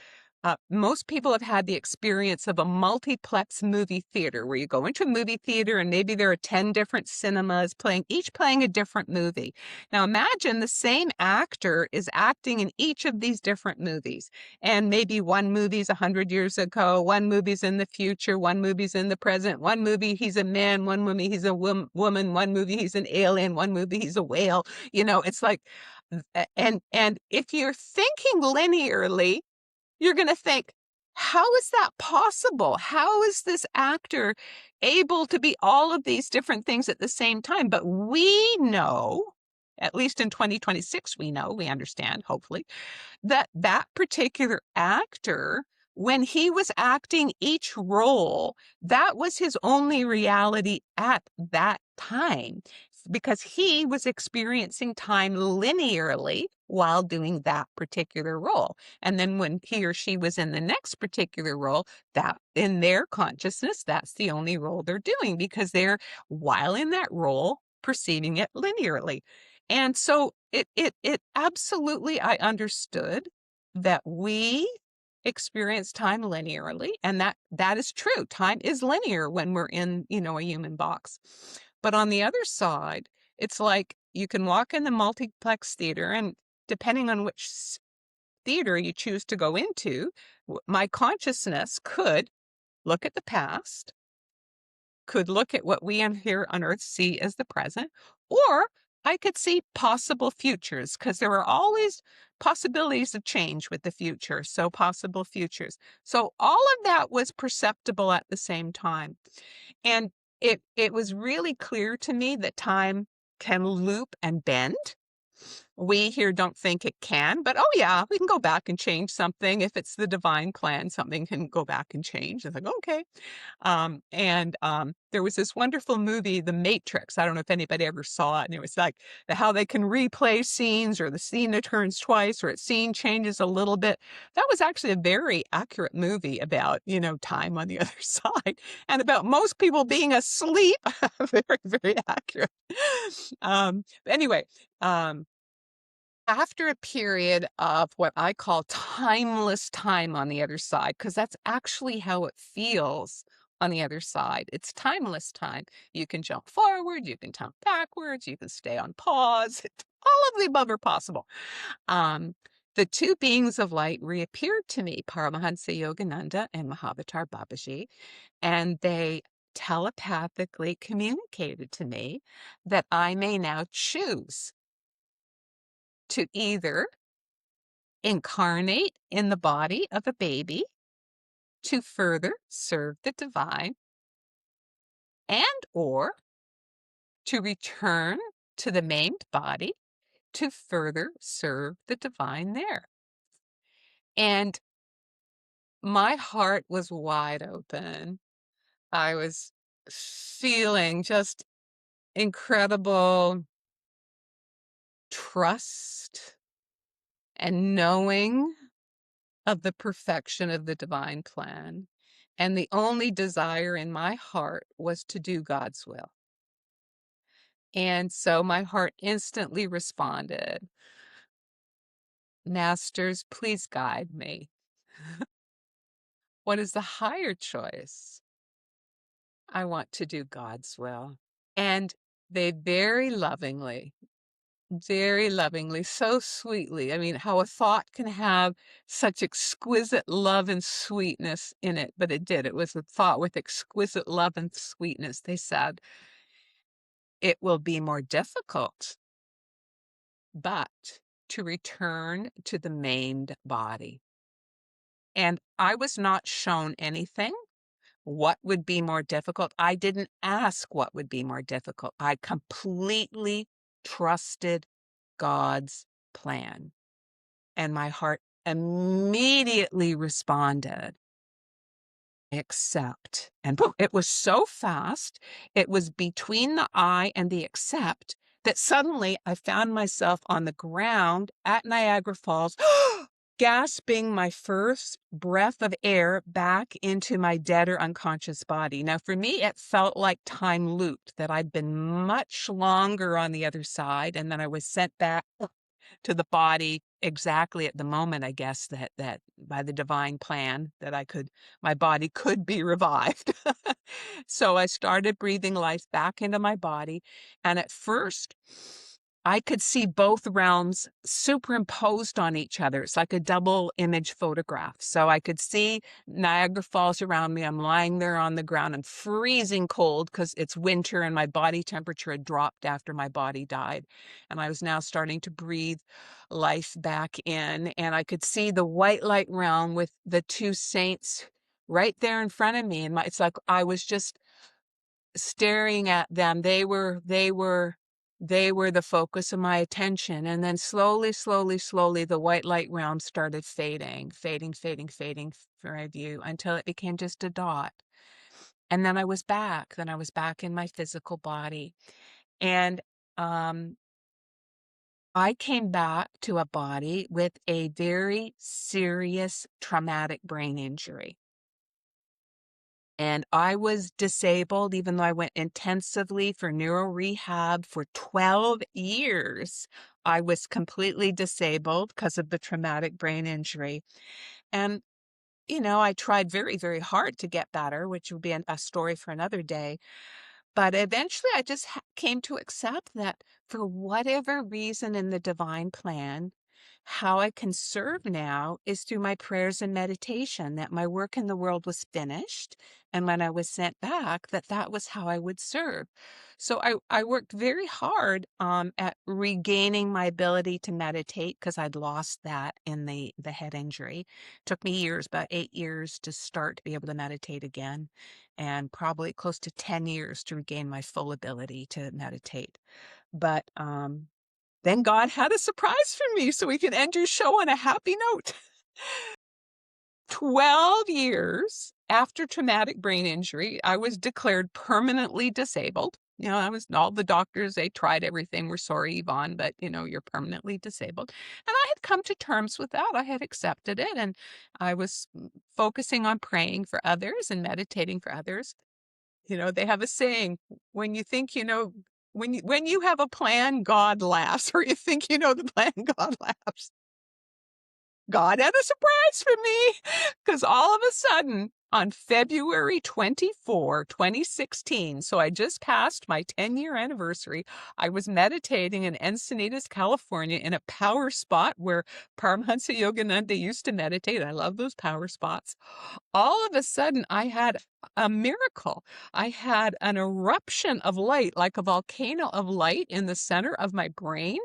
Most people have had the experience of a multiplex movie theater where you go into a movie theater and maybe there are 10 different cinemas playing, each playing a different movie. Now imagine the same actor is acting in each of these different movies. And maybe one movie's 100 years ago, one movie's in the future, one movie's in the present, one movie he's a man, one movie he's a woman, one movie he's an alien, one movie he's a whale. It's like, and if you're thinking linearly, you're going to think, how is that possible? How is this actor able to be all of these different things at the same time? But we know, at least in 2026, we understand, hopefully, that that particular actor, when he was acting each role, that was his only reality at that time, because he was experiencing time linearly while doing that particular role. And then when he or she was in the next particular role, that in their consciousness, that's the only role they're doing, because they're, while in that role, perceiving it linearly. And so it absolutely, I understood that we experience time linearly, and that is true. Time is linear when we're in, a human box. But on the other side, it's like you can walk in the multiplex theater, and depending on which theater you choose to go into, my consciousness could look at the past, could look at what we here on Earth see as the present, or I could see possible futures, because there are always possibilities of change with the future. So possible futures. So all of that was perceptible at the same time. And it was really clear to me that time can loop and bend. We here don't think it can, but oh yeah, we can go back and change something. If it's the divine plan, something can go back and change. It's like, okay. There was this wonderful movie, The Matrix. I don't know if anybody ever saw it. And it was like how they can replay scenes, or the scene that turns twice, or a scene changes a little bit. That was actually a very accurate movie about, time on the other side, and about most people being asleep. Very, very accurate. Anyway, after a period of what I call timeless time on the other side, because that's actually how it feels on the other side. It's timeless time. You can jump forward, you can jump backwards, you can stay on pause. All of the above are possible. The two beings of light reappeared to me, Paramahansa Yogananda and Mahavatar Babaji, and they telepathically communicated to me that I may now choose to either incarnate in the body of a baby to further serve the divine, and or to return to the maimed body to further serve the divine there. And my heart was wide open. I was feeling just incredible trust and knowing of the perfection of the divine plan. And the only desire in my heart was to do God's will. And so my heart instantly responded, Masters, please guide me. What is the higher choice? I want to do God's will. And they very lovingly, so sweetly. I mean, how a thought can have such exquisite love and sweetness in it, but it did. It was a thought with exquisite love and sweetness. They said, it will be more difficult, but to return to the maimed body. And I was not shown anything. What would be more difficult? I didn't ask what would be more difficult. I completely trusted God's plan. And my heart immediately responded, accept. And boom, it was so fast. It was between the I and the accept that suddenly I found myself on the ground at Niagara Falls gasping my first breath of air back into my dead or unconscious body. Now, for me, it felt like time looped, that I'd been much longer on the other side, and then I was sent back to the body exactly at the moment, I guess, that by the divine plan that my body could be revived. So I started breathing life back into my body. And at first, I could see both realms superimposed on each other. It's like a double image photograph. So I could see Niagara Falls around me. I'm lying there on the ground and freezing cold because it's winter and my body temperature had dropped after my body died. And I was now starting to breathe life back in. And I could see the white light realm with the two saints right there in front of me. And it's like I was just staring at them. They were the focus of my attention. And then slowly, the white light realm started fading from my view until it became just a dot. And then I was back. Then I was back in my physical body. And I came back to a body with a very serious traumatic brain injury. And I was disabled, even though I went intensively for neuro rehab for 12 years. I was completely disabled because of the traumatic brain injury. And, I tried very, very hard to get better, which would be a story for another day. But eventually I just came to accept that for whatever reason in the divine plan, how I can serve now is through my prayers and meditation, that my work in the world was finished. And when I was sent back, that was how I would serve. So I worked very hard at regaining my ability to meditate because I'd lost that in the head injury. It took me years, about 8 years to start to be able to meditate again, and probably close to 10 years to regain my full ability to meditate. But then God had a surprise for me, so we can end your show on a happy note. 12 years after traumatic brain injury, I was declared permanently disabled. All the doctors, they tried everything. We're sorry, Yvonne, but you're permanently disabled. And I had come to terms with that. I had accepted it, and I was focusing on praying for others and meditating for others. They have a saying, when you think when you have a plan, God laughs, or you think you know the plan, God laughs. God had a surprise for me, because all of a sudden on February 24, 2016, so I just passed my 10-year anniversary, I was meditating in Encinitas, California, in a power spot where Paramahansa Yogananda used to meditate. I love those power spots. All of a sudden, I had a miracle. I had an eruption of light, like a volcano of light in the center of my brain,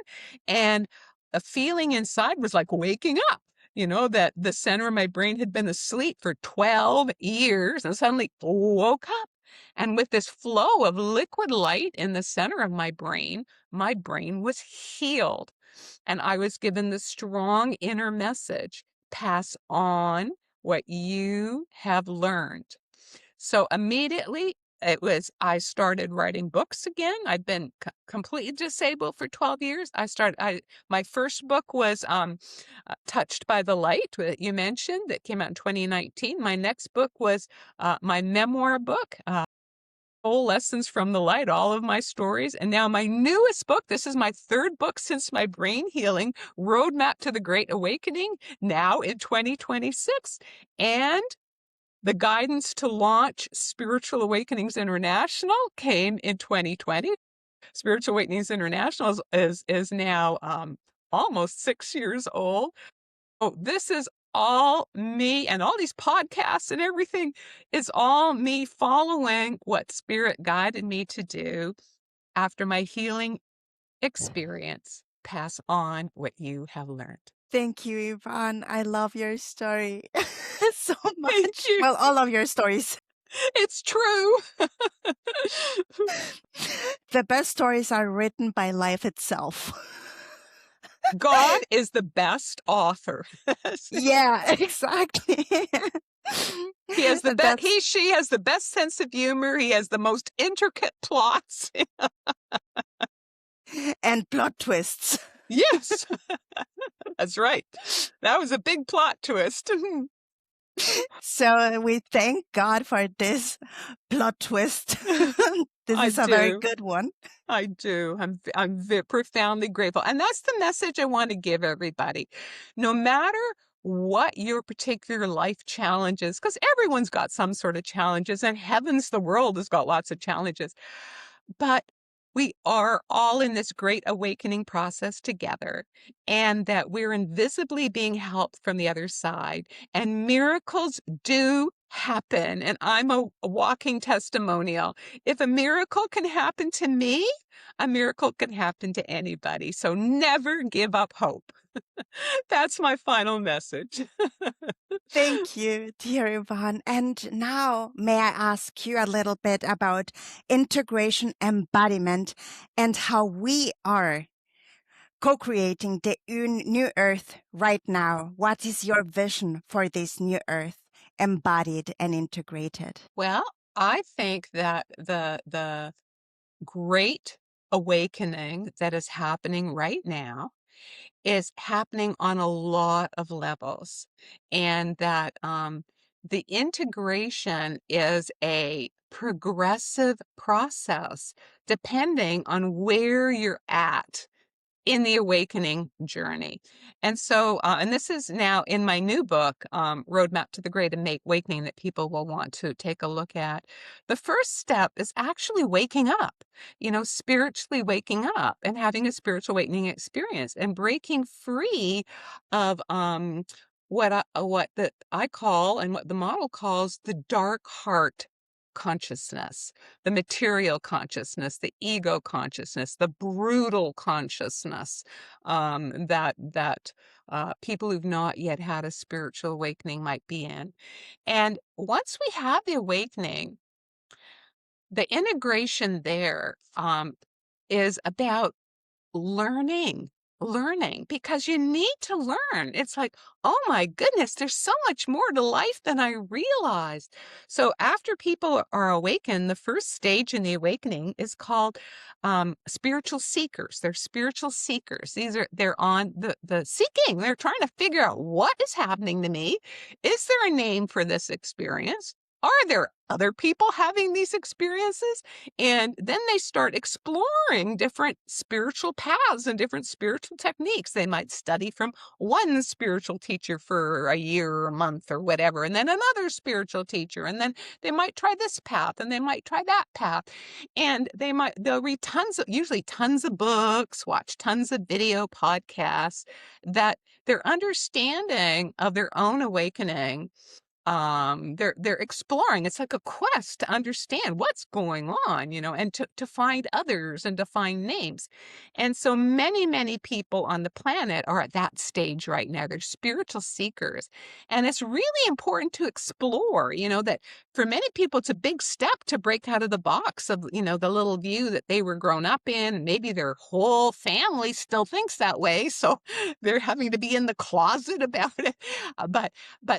and a feeling inside was like waking up. That the center of my brain had been asleep for 12 years and suddenly woke up. And with this flow of liquid light in the center of my brain was healed. And I was given the strong inner message: pass on what you have learned. So immediately I started writing books again. I've been completely disabled for 12 years. My first book was Touched by the Light, that you mentioned, that came out in 2019. My next book was my memoir book, Whole Lessons from the Light, all of my stories. And now my newest book, this is my third book since my brain healing, Roadmap to the Great Awakening, now in 2026. And the guidance to launch Spiritual Awakenings International came in 2020. Spiritual Awakenings International is now almost 6 years old. Oh, this is all me, and all these podcasts and everything is all me following what Spirit guided me to do after my healing experience. Pass on what you have learned. Thank you, Yvonne. I love your story so much. Thank you. Well, all of your stories. It's true. The best stories are written by life itself. God is the best author. Yeah, exactly. He has the best. That's- She has the best sense of humor. He has the most intricate plots. and plot twists. Yes. That's right. That was a big plot twist. So we thank God for this plot twist. This I is a very do. good one. I do. Profoundly grateful. And that's the message I want to give everybody. No matter what your particular life challenges, because everyone's got some sort of challenges, and heavens, the world has got lots of challenges. But we are all in this great awakening process together, and that we're invisibly being helped from the other side, and miracles do happen. And I'm a walking testimonial. If a miracle can happen to me, a miracle can happen to anybody. So never give up hope. That's my final message. Thank you, dear Yvonne. And now, may I ask you a little bit about integration embodiment and how we are co creating the new earth right now? What is your vision for this new earth, embodied and integrated? Well, I think that the great awakening that is happening right now is happening on a lot of levels, and that the integration is a progressive process depending on where you're at in the awakening journey. And so, and this is now in my new book, Roadmap to the Great Awakening, that people will want to take a look at. The first step is actually waking up, spiritually waking up and having a spiritual awakening experience and breaking free of what I call, and what the model calls, the dark heart consciousness, the material consciousness, the ego consciousness, the brutal consciousness, that people who've not yet had a spiritual awakening might be in. And once we have the awakening, the integration there is about learning, because you need to learn. It's like, oh my goodness, there's so much more to life than I realized. So after people are awakened, the first stage in the awakening is called spiritual seekers. They're spiritual seekers. They're on the seeking. They're trying to figure out, what is happening to me. Is there a name for this experience? Are there other people having these experiences? And then they start exploring different spiritual paths and different spiritual techniques. They might study from one spiritual teacher for a year or a month or whatever, and then another spiritual teacher, and then they might try this path, and they might try that path. And they'll read usually tons of books, watch tons of video podcasts, that their understanding of their own awakening, they're exploring. It's like a quest to understand what's going on, and to find others and to find names. And so many people on the planet are at that stage right now. They're spiritual seekers, and it's really important to explore, that for many people it's a big step to break out of the box of, the little view that they were grown up in, and maybe their whole family still thinks that way, so they're having to be in the closet about it. But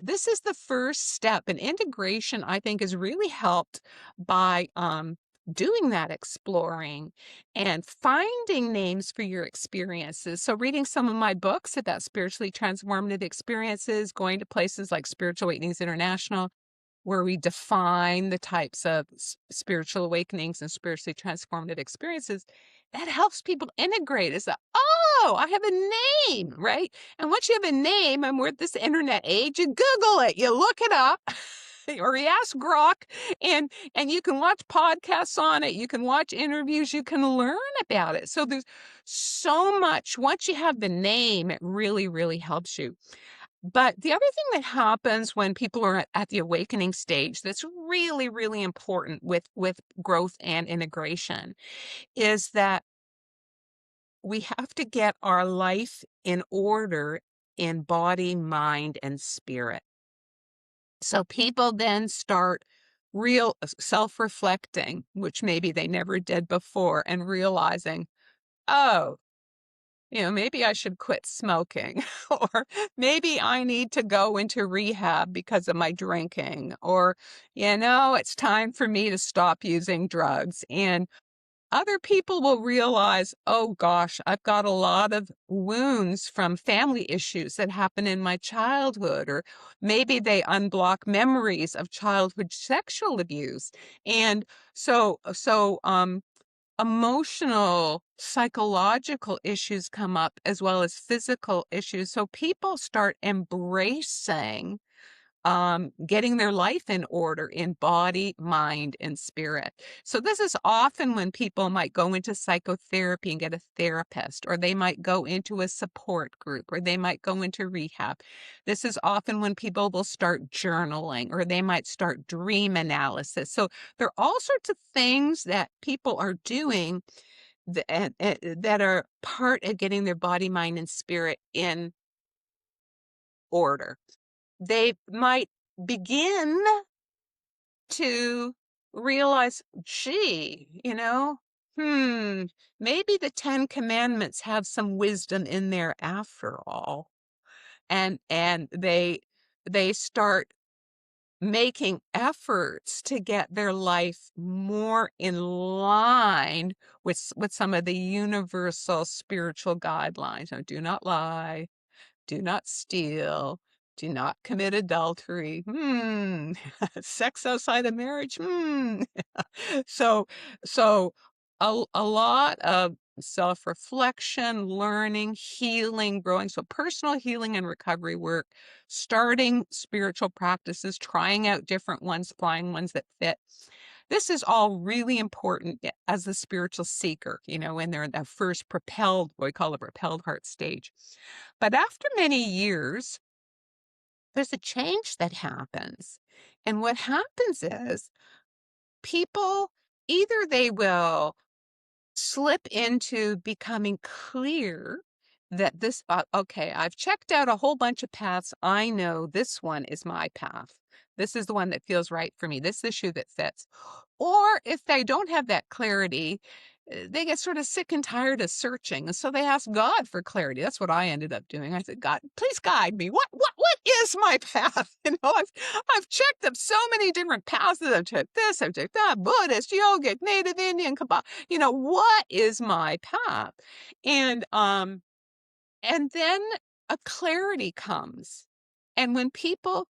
this is the first step. And integration, I think, is really helped by doing that exploring and finding names for your experiences. So reading some of my books about spiritually transformative experiences, going to places like Spiritual Awakenings International, where we define the types of spiritual awakenings and spiritually transformative experiences, that helps people integrate. It's like, oh, I have a name, right? And once you have a name, and we're at this internet age, you Google it, you look it up, or you ask Grok, and you can watch podcasts on it, you can watch interviews, you can learn about it. So there's so much. Once you have the name, it really helps you. But the other thing that happens when people are at the awakening stage that's really important with growth and integration is that we have to get our life in order in body, mind, and spirit. So people then start real self-reflecting, which maybe they never did before, and realizing, oh, maybe I should quit smoking, or maybe I need to go into rehab because of my drinking, or, it's time for me to stop using drugs. And Other people will realize, oh gosh, I've got a lot of wounds from family issues that happened in my childhood, or maybe they unblock memories of childhood sexual abuse. And so emotional, psychological issues come up as well as physical issues. So people start embracing getting their life in order in body, mind, and spirit. So this is often when people might go into psychotherapy and get a therapist, or they might go into a support group, or they might go into rehab. This is often when people will start journaling, or they might start dream analysis. So there are all sorts of things that people are doing that are part of getting their body, mind, and spirit in order. They might begin to realize, gee, maybe the Ten Commandments have some wisdom in there after all. And they start making efforts to get their life more in line with some of the universal spiritual guidelines. Now, do not lie, do not steal, do not commit adultery. Sex outside of marriage. So, so a lot of self-reflection, learning, healing, growing. So personal healing and recovery work, starting spiritual practices, trying out different ones, finding ones that fit. This is all really important as the spiritual seeker, when they're in that first propelled, what we call a propelled heart stage. But after many years, there's a change that happens. And what happens is people, either they will slip into becoming clear that okay, I've checked out a whole bunch of paths. I know this one is my path. This is the one that feels right for me. This is the shoe that fits. Or if they don't have that clarity, they get sort of sick and tired of searching. And so they ask God for clarity. That's what I ended up doing. I said, God, please guide me. What is my path? I've checked up so many different paths. I've checked this, I've checked that, Buddhist, yogic, Native Indian, Kabbalah. What is my path? And then a clarity comes. And when people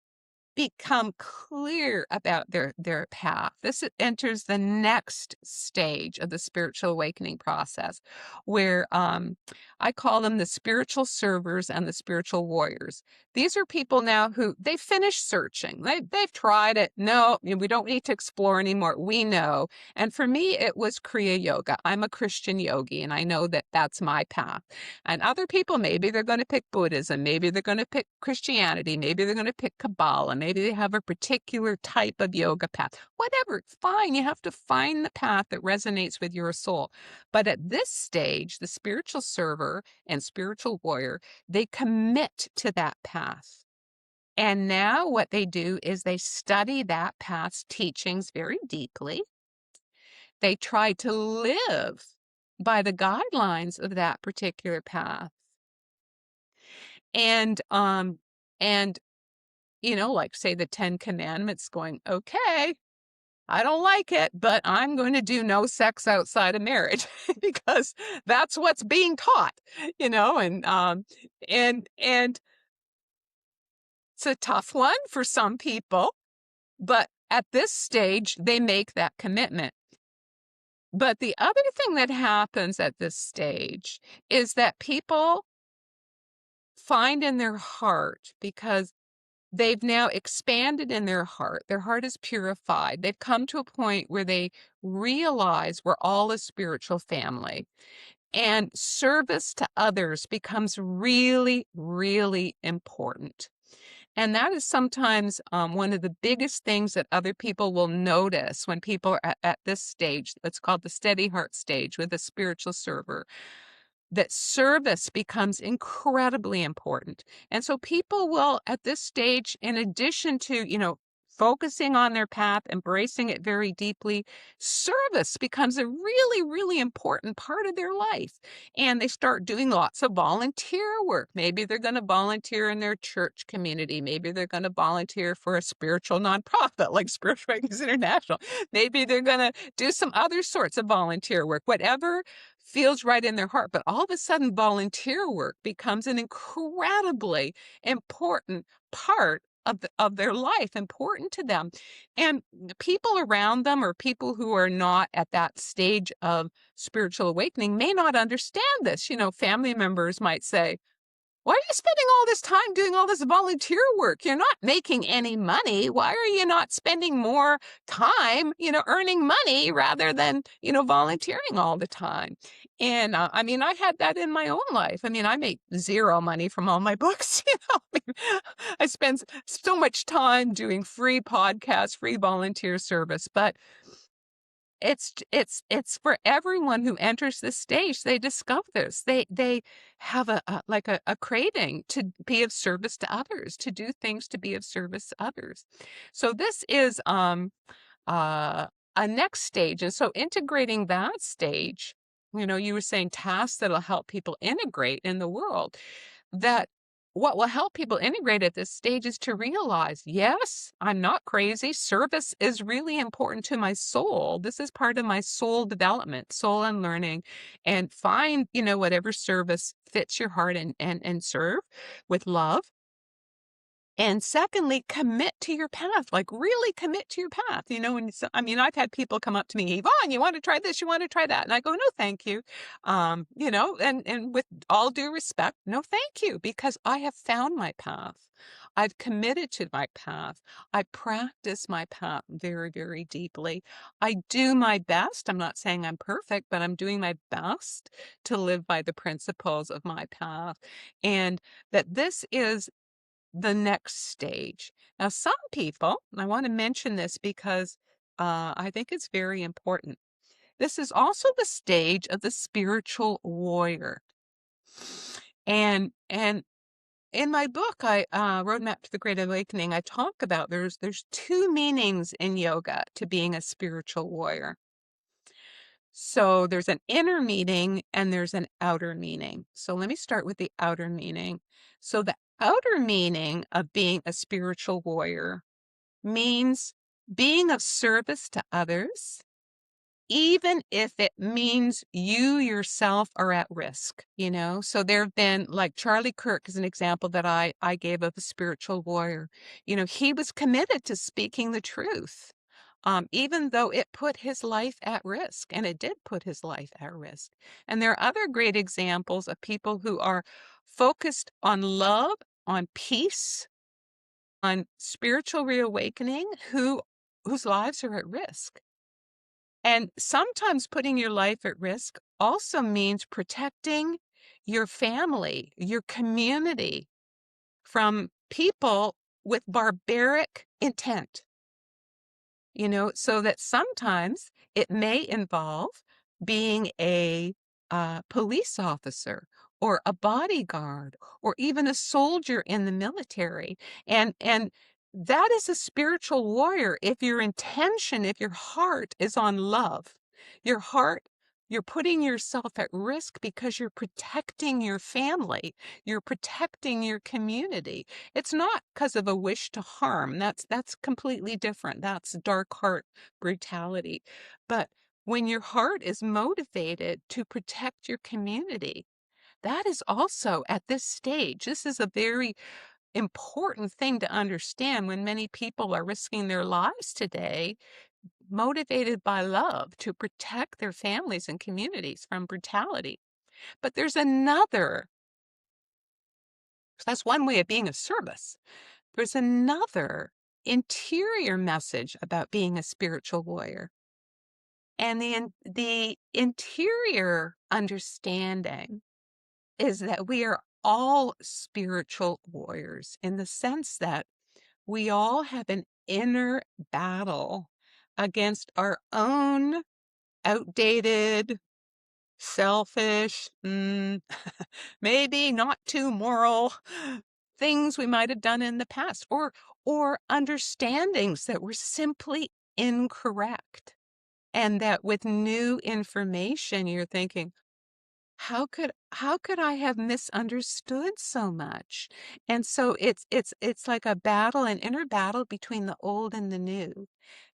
become clear about their path, this enters the next stage of the spiritual awakening process, where I call them the spiritual servers and the spiritual warriors. These are people now who they finished searching. They've tried it. No, we don't need to explore anymore. We know. And for me, it was Kriya Yoga. I'm a Christian yogi, and I know that that's my path. And other people, maybe they're going to pick Buddhism, maybe they're going to pick Christianity, maybe they're going to pick Kabbalah, maybe they have a particular type of yoga path. Whatever, it's fine. You have to find the path that resonates with your soul. But at this stage, the spiritual server and spiritual warrior, they commit to that path. And now what they do is they study that path's teachings very deeply. They try to live by the guidelines of that particular path. And like say the Ten Commandments, going, okay, I don't like it, but I'm going to do no sex outside of marriage because that's what's being taught, and it's a tough one for some people, but at this stage, they make that commitment. But the other thing that happens at this stage is that people find in their heart, because they've now expanded in their heart is purified. They've come to a point where they realize we're all a spiritual family. And service to others becomes really, really important. And that is sometimes one of the biggest things that other people will notice when people are at this stage. It's called the steady heart stage with a spiritual server, that service becomes incredibly important. And so people will, at this stage, in addition to, focusing on their path, embracing it very deeply, service becomes a really, really important part of their life. And they start doing lots of volunteer work. Maybe they're going to volunteer in their church community. Maybe they're going to volunteer for a spiritual nonprofit like Spiritual Awakenings International. Maybe they're going to do some other sorts of volunteer work, whatever feels right in their heart. But all of a sudden, volunteer work becomes an incredibly important part of their life, important to them. And the people around them, or people who are not at that stage of spiritual awakening, may not understand this. Family members might say, "Why are you spending all this time doing all this volunteer work? You're not making any money. Why are you not spending more time, earning money rather than, volunteering all the time?" And I had that in my own life. I make zero money from all my books. I spend so much time doing free podcasts, free volunteer service, but it's for everyone who enters this stage. They discover this. They have a craving to be of service to others, to do things to be of service to others. So this is uh a next stage. And so integrating that stage, you were saying tasks that'll help people integrate in the world. That what will help people integrate at this stage is to realize, yes, I'm not crazy. Service is really important to my soul. This is part of my soul development, soul unlearning, and find, whatever service fits your heart, and serve with love. And secondly, commit to your path, like really commit to your path. I've had people come up to me, "Yvonne, you want to try this? You want to try that?" And I go, "No, thank you." And with all due respect, no, thank you, because I have found my path. I've committed to my path. I practice my path very, very deeply. I do my best. I'm not saying I'm perfect, but I'm doing my best to live by the principles of my path. And that this is the next stage. Now, some people, and I want to mention this because I think it's very important. This is also the stage of the spiritual warrior. And in my book, I Roadmap to the Great Awakening, I talk about there's two meanings in yoga to being a spiritual warrior. So there's an inner meaning and there's an outer meaning. So let me start with the outer meaning. So the outer meaning of being a spiritual warrior means being of service to others, even if it means you yourself are at risk. So there have been, like Charlie Kirk is an example that I gave of a spiritual warrior. He was committed to speaking the truth, even though it put his life at risk, and it did put his life at risk. And there are other great examples of people who are focused on love, on peace, on spiritual reawakening, whose lives are at risk. And sometimes putting your life at risk also means protecting your family, your community from people with barbaric intent. So that sometimes it may involve being a police officer or a bodyguard or even a soldier in the military. And that is a spiritual warrior if your intention, if your heart is on love. Your heart, you're putting yourself at risk because you're protecting your family, you're protecting your community. It's not because of a wish to harm. That's completely different. That's dark heart brutality. But when your heart is motivated to protect your community, that is also at this stage. This is a very important thing to understand when many people are risking their lives today, motivated by love to protect their families and communities from brutality. But there's another, that's one way of being of service. There's another interior message about being a spiritual warrior. And the interior understanding is that we are all spiritual warriors in the sense that we all have an inner battle against our own outdated, selfish, maybe not too moral things we might have done in the past, or or understandings that were simply incorrect. And that with new information, you're thinking, how could I have misunderstood so much? And so it's like a battle, an inner battle between the old and the new,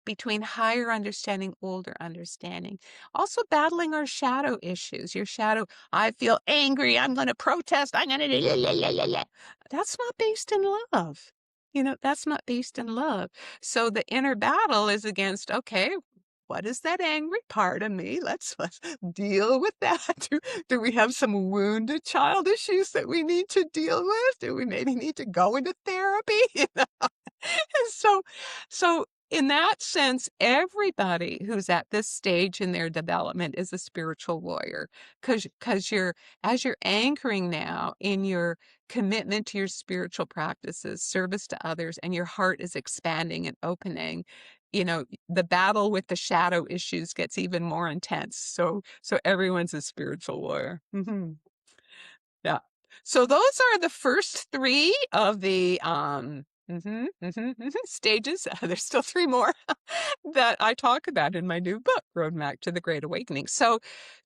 between higher understanding, older understanding. Also battling our shadow issues. Your shadow, I feel angry, I'm going to protest, I'm going to. That's not based in love. That's not based in love. So the inner battle is against, okay, what is that angry part of me? Let's deal with that. Do we have some wounded child issues that we need to deal with? Do we maybe need to go into therapy? And so in that sense, everybody who's at this stage in their development is a spiritual warrior, because as you're anchoring now in your commitment to your spiritual practices, service to others, and your heart is expanding and opening, the battle with the shadow issues gets even more intense. So everyone's a spiritual warrior. Yeah. So those are the first 3 of the, stages. There's still 3 more that I talk about in my new book, Roadmap to the Great Awakening. So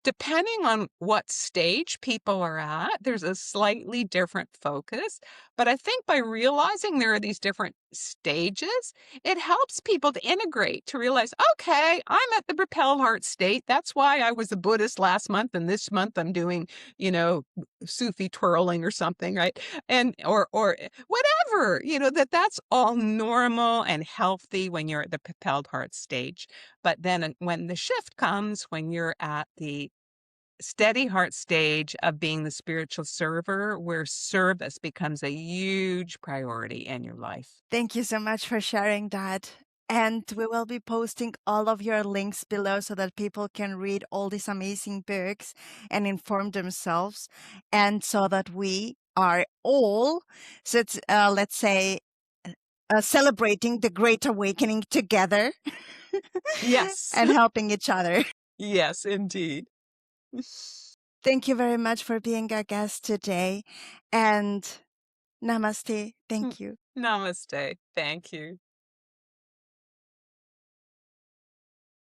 depending on what stage people are at, there's a slightly different focus. But I think by realizing there are these different stages, it helps people to integrate, to realize, okay, I'm at the propelled heart state. That's why I was a Buddhist last month, and this month I'm doing, Sufi twirling or something, right? And or whatever, that's all normal and healthy when you're at the propelled heart stage. But then when the shift comes, when you're at the steady heart stage of being the spiritual server, where service becomes a huge priority in your life. Thank you so much for sharing that. And we will be posting all of your links below so that people can read all these amazing books and inform themselves. And so that we are all, so it's, let's say, celebrating the Great Awakening together Yes. and helping each other. Yes, indeed. Thank you very much for being a guest today. And namaste. Thank you. Namaste. Thank you.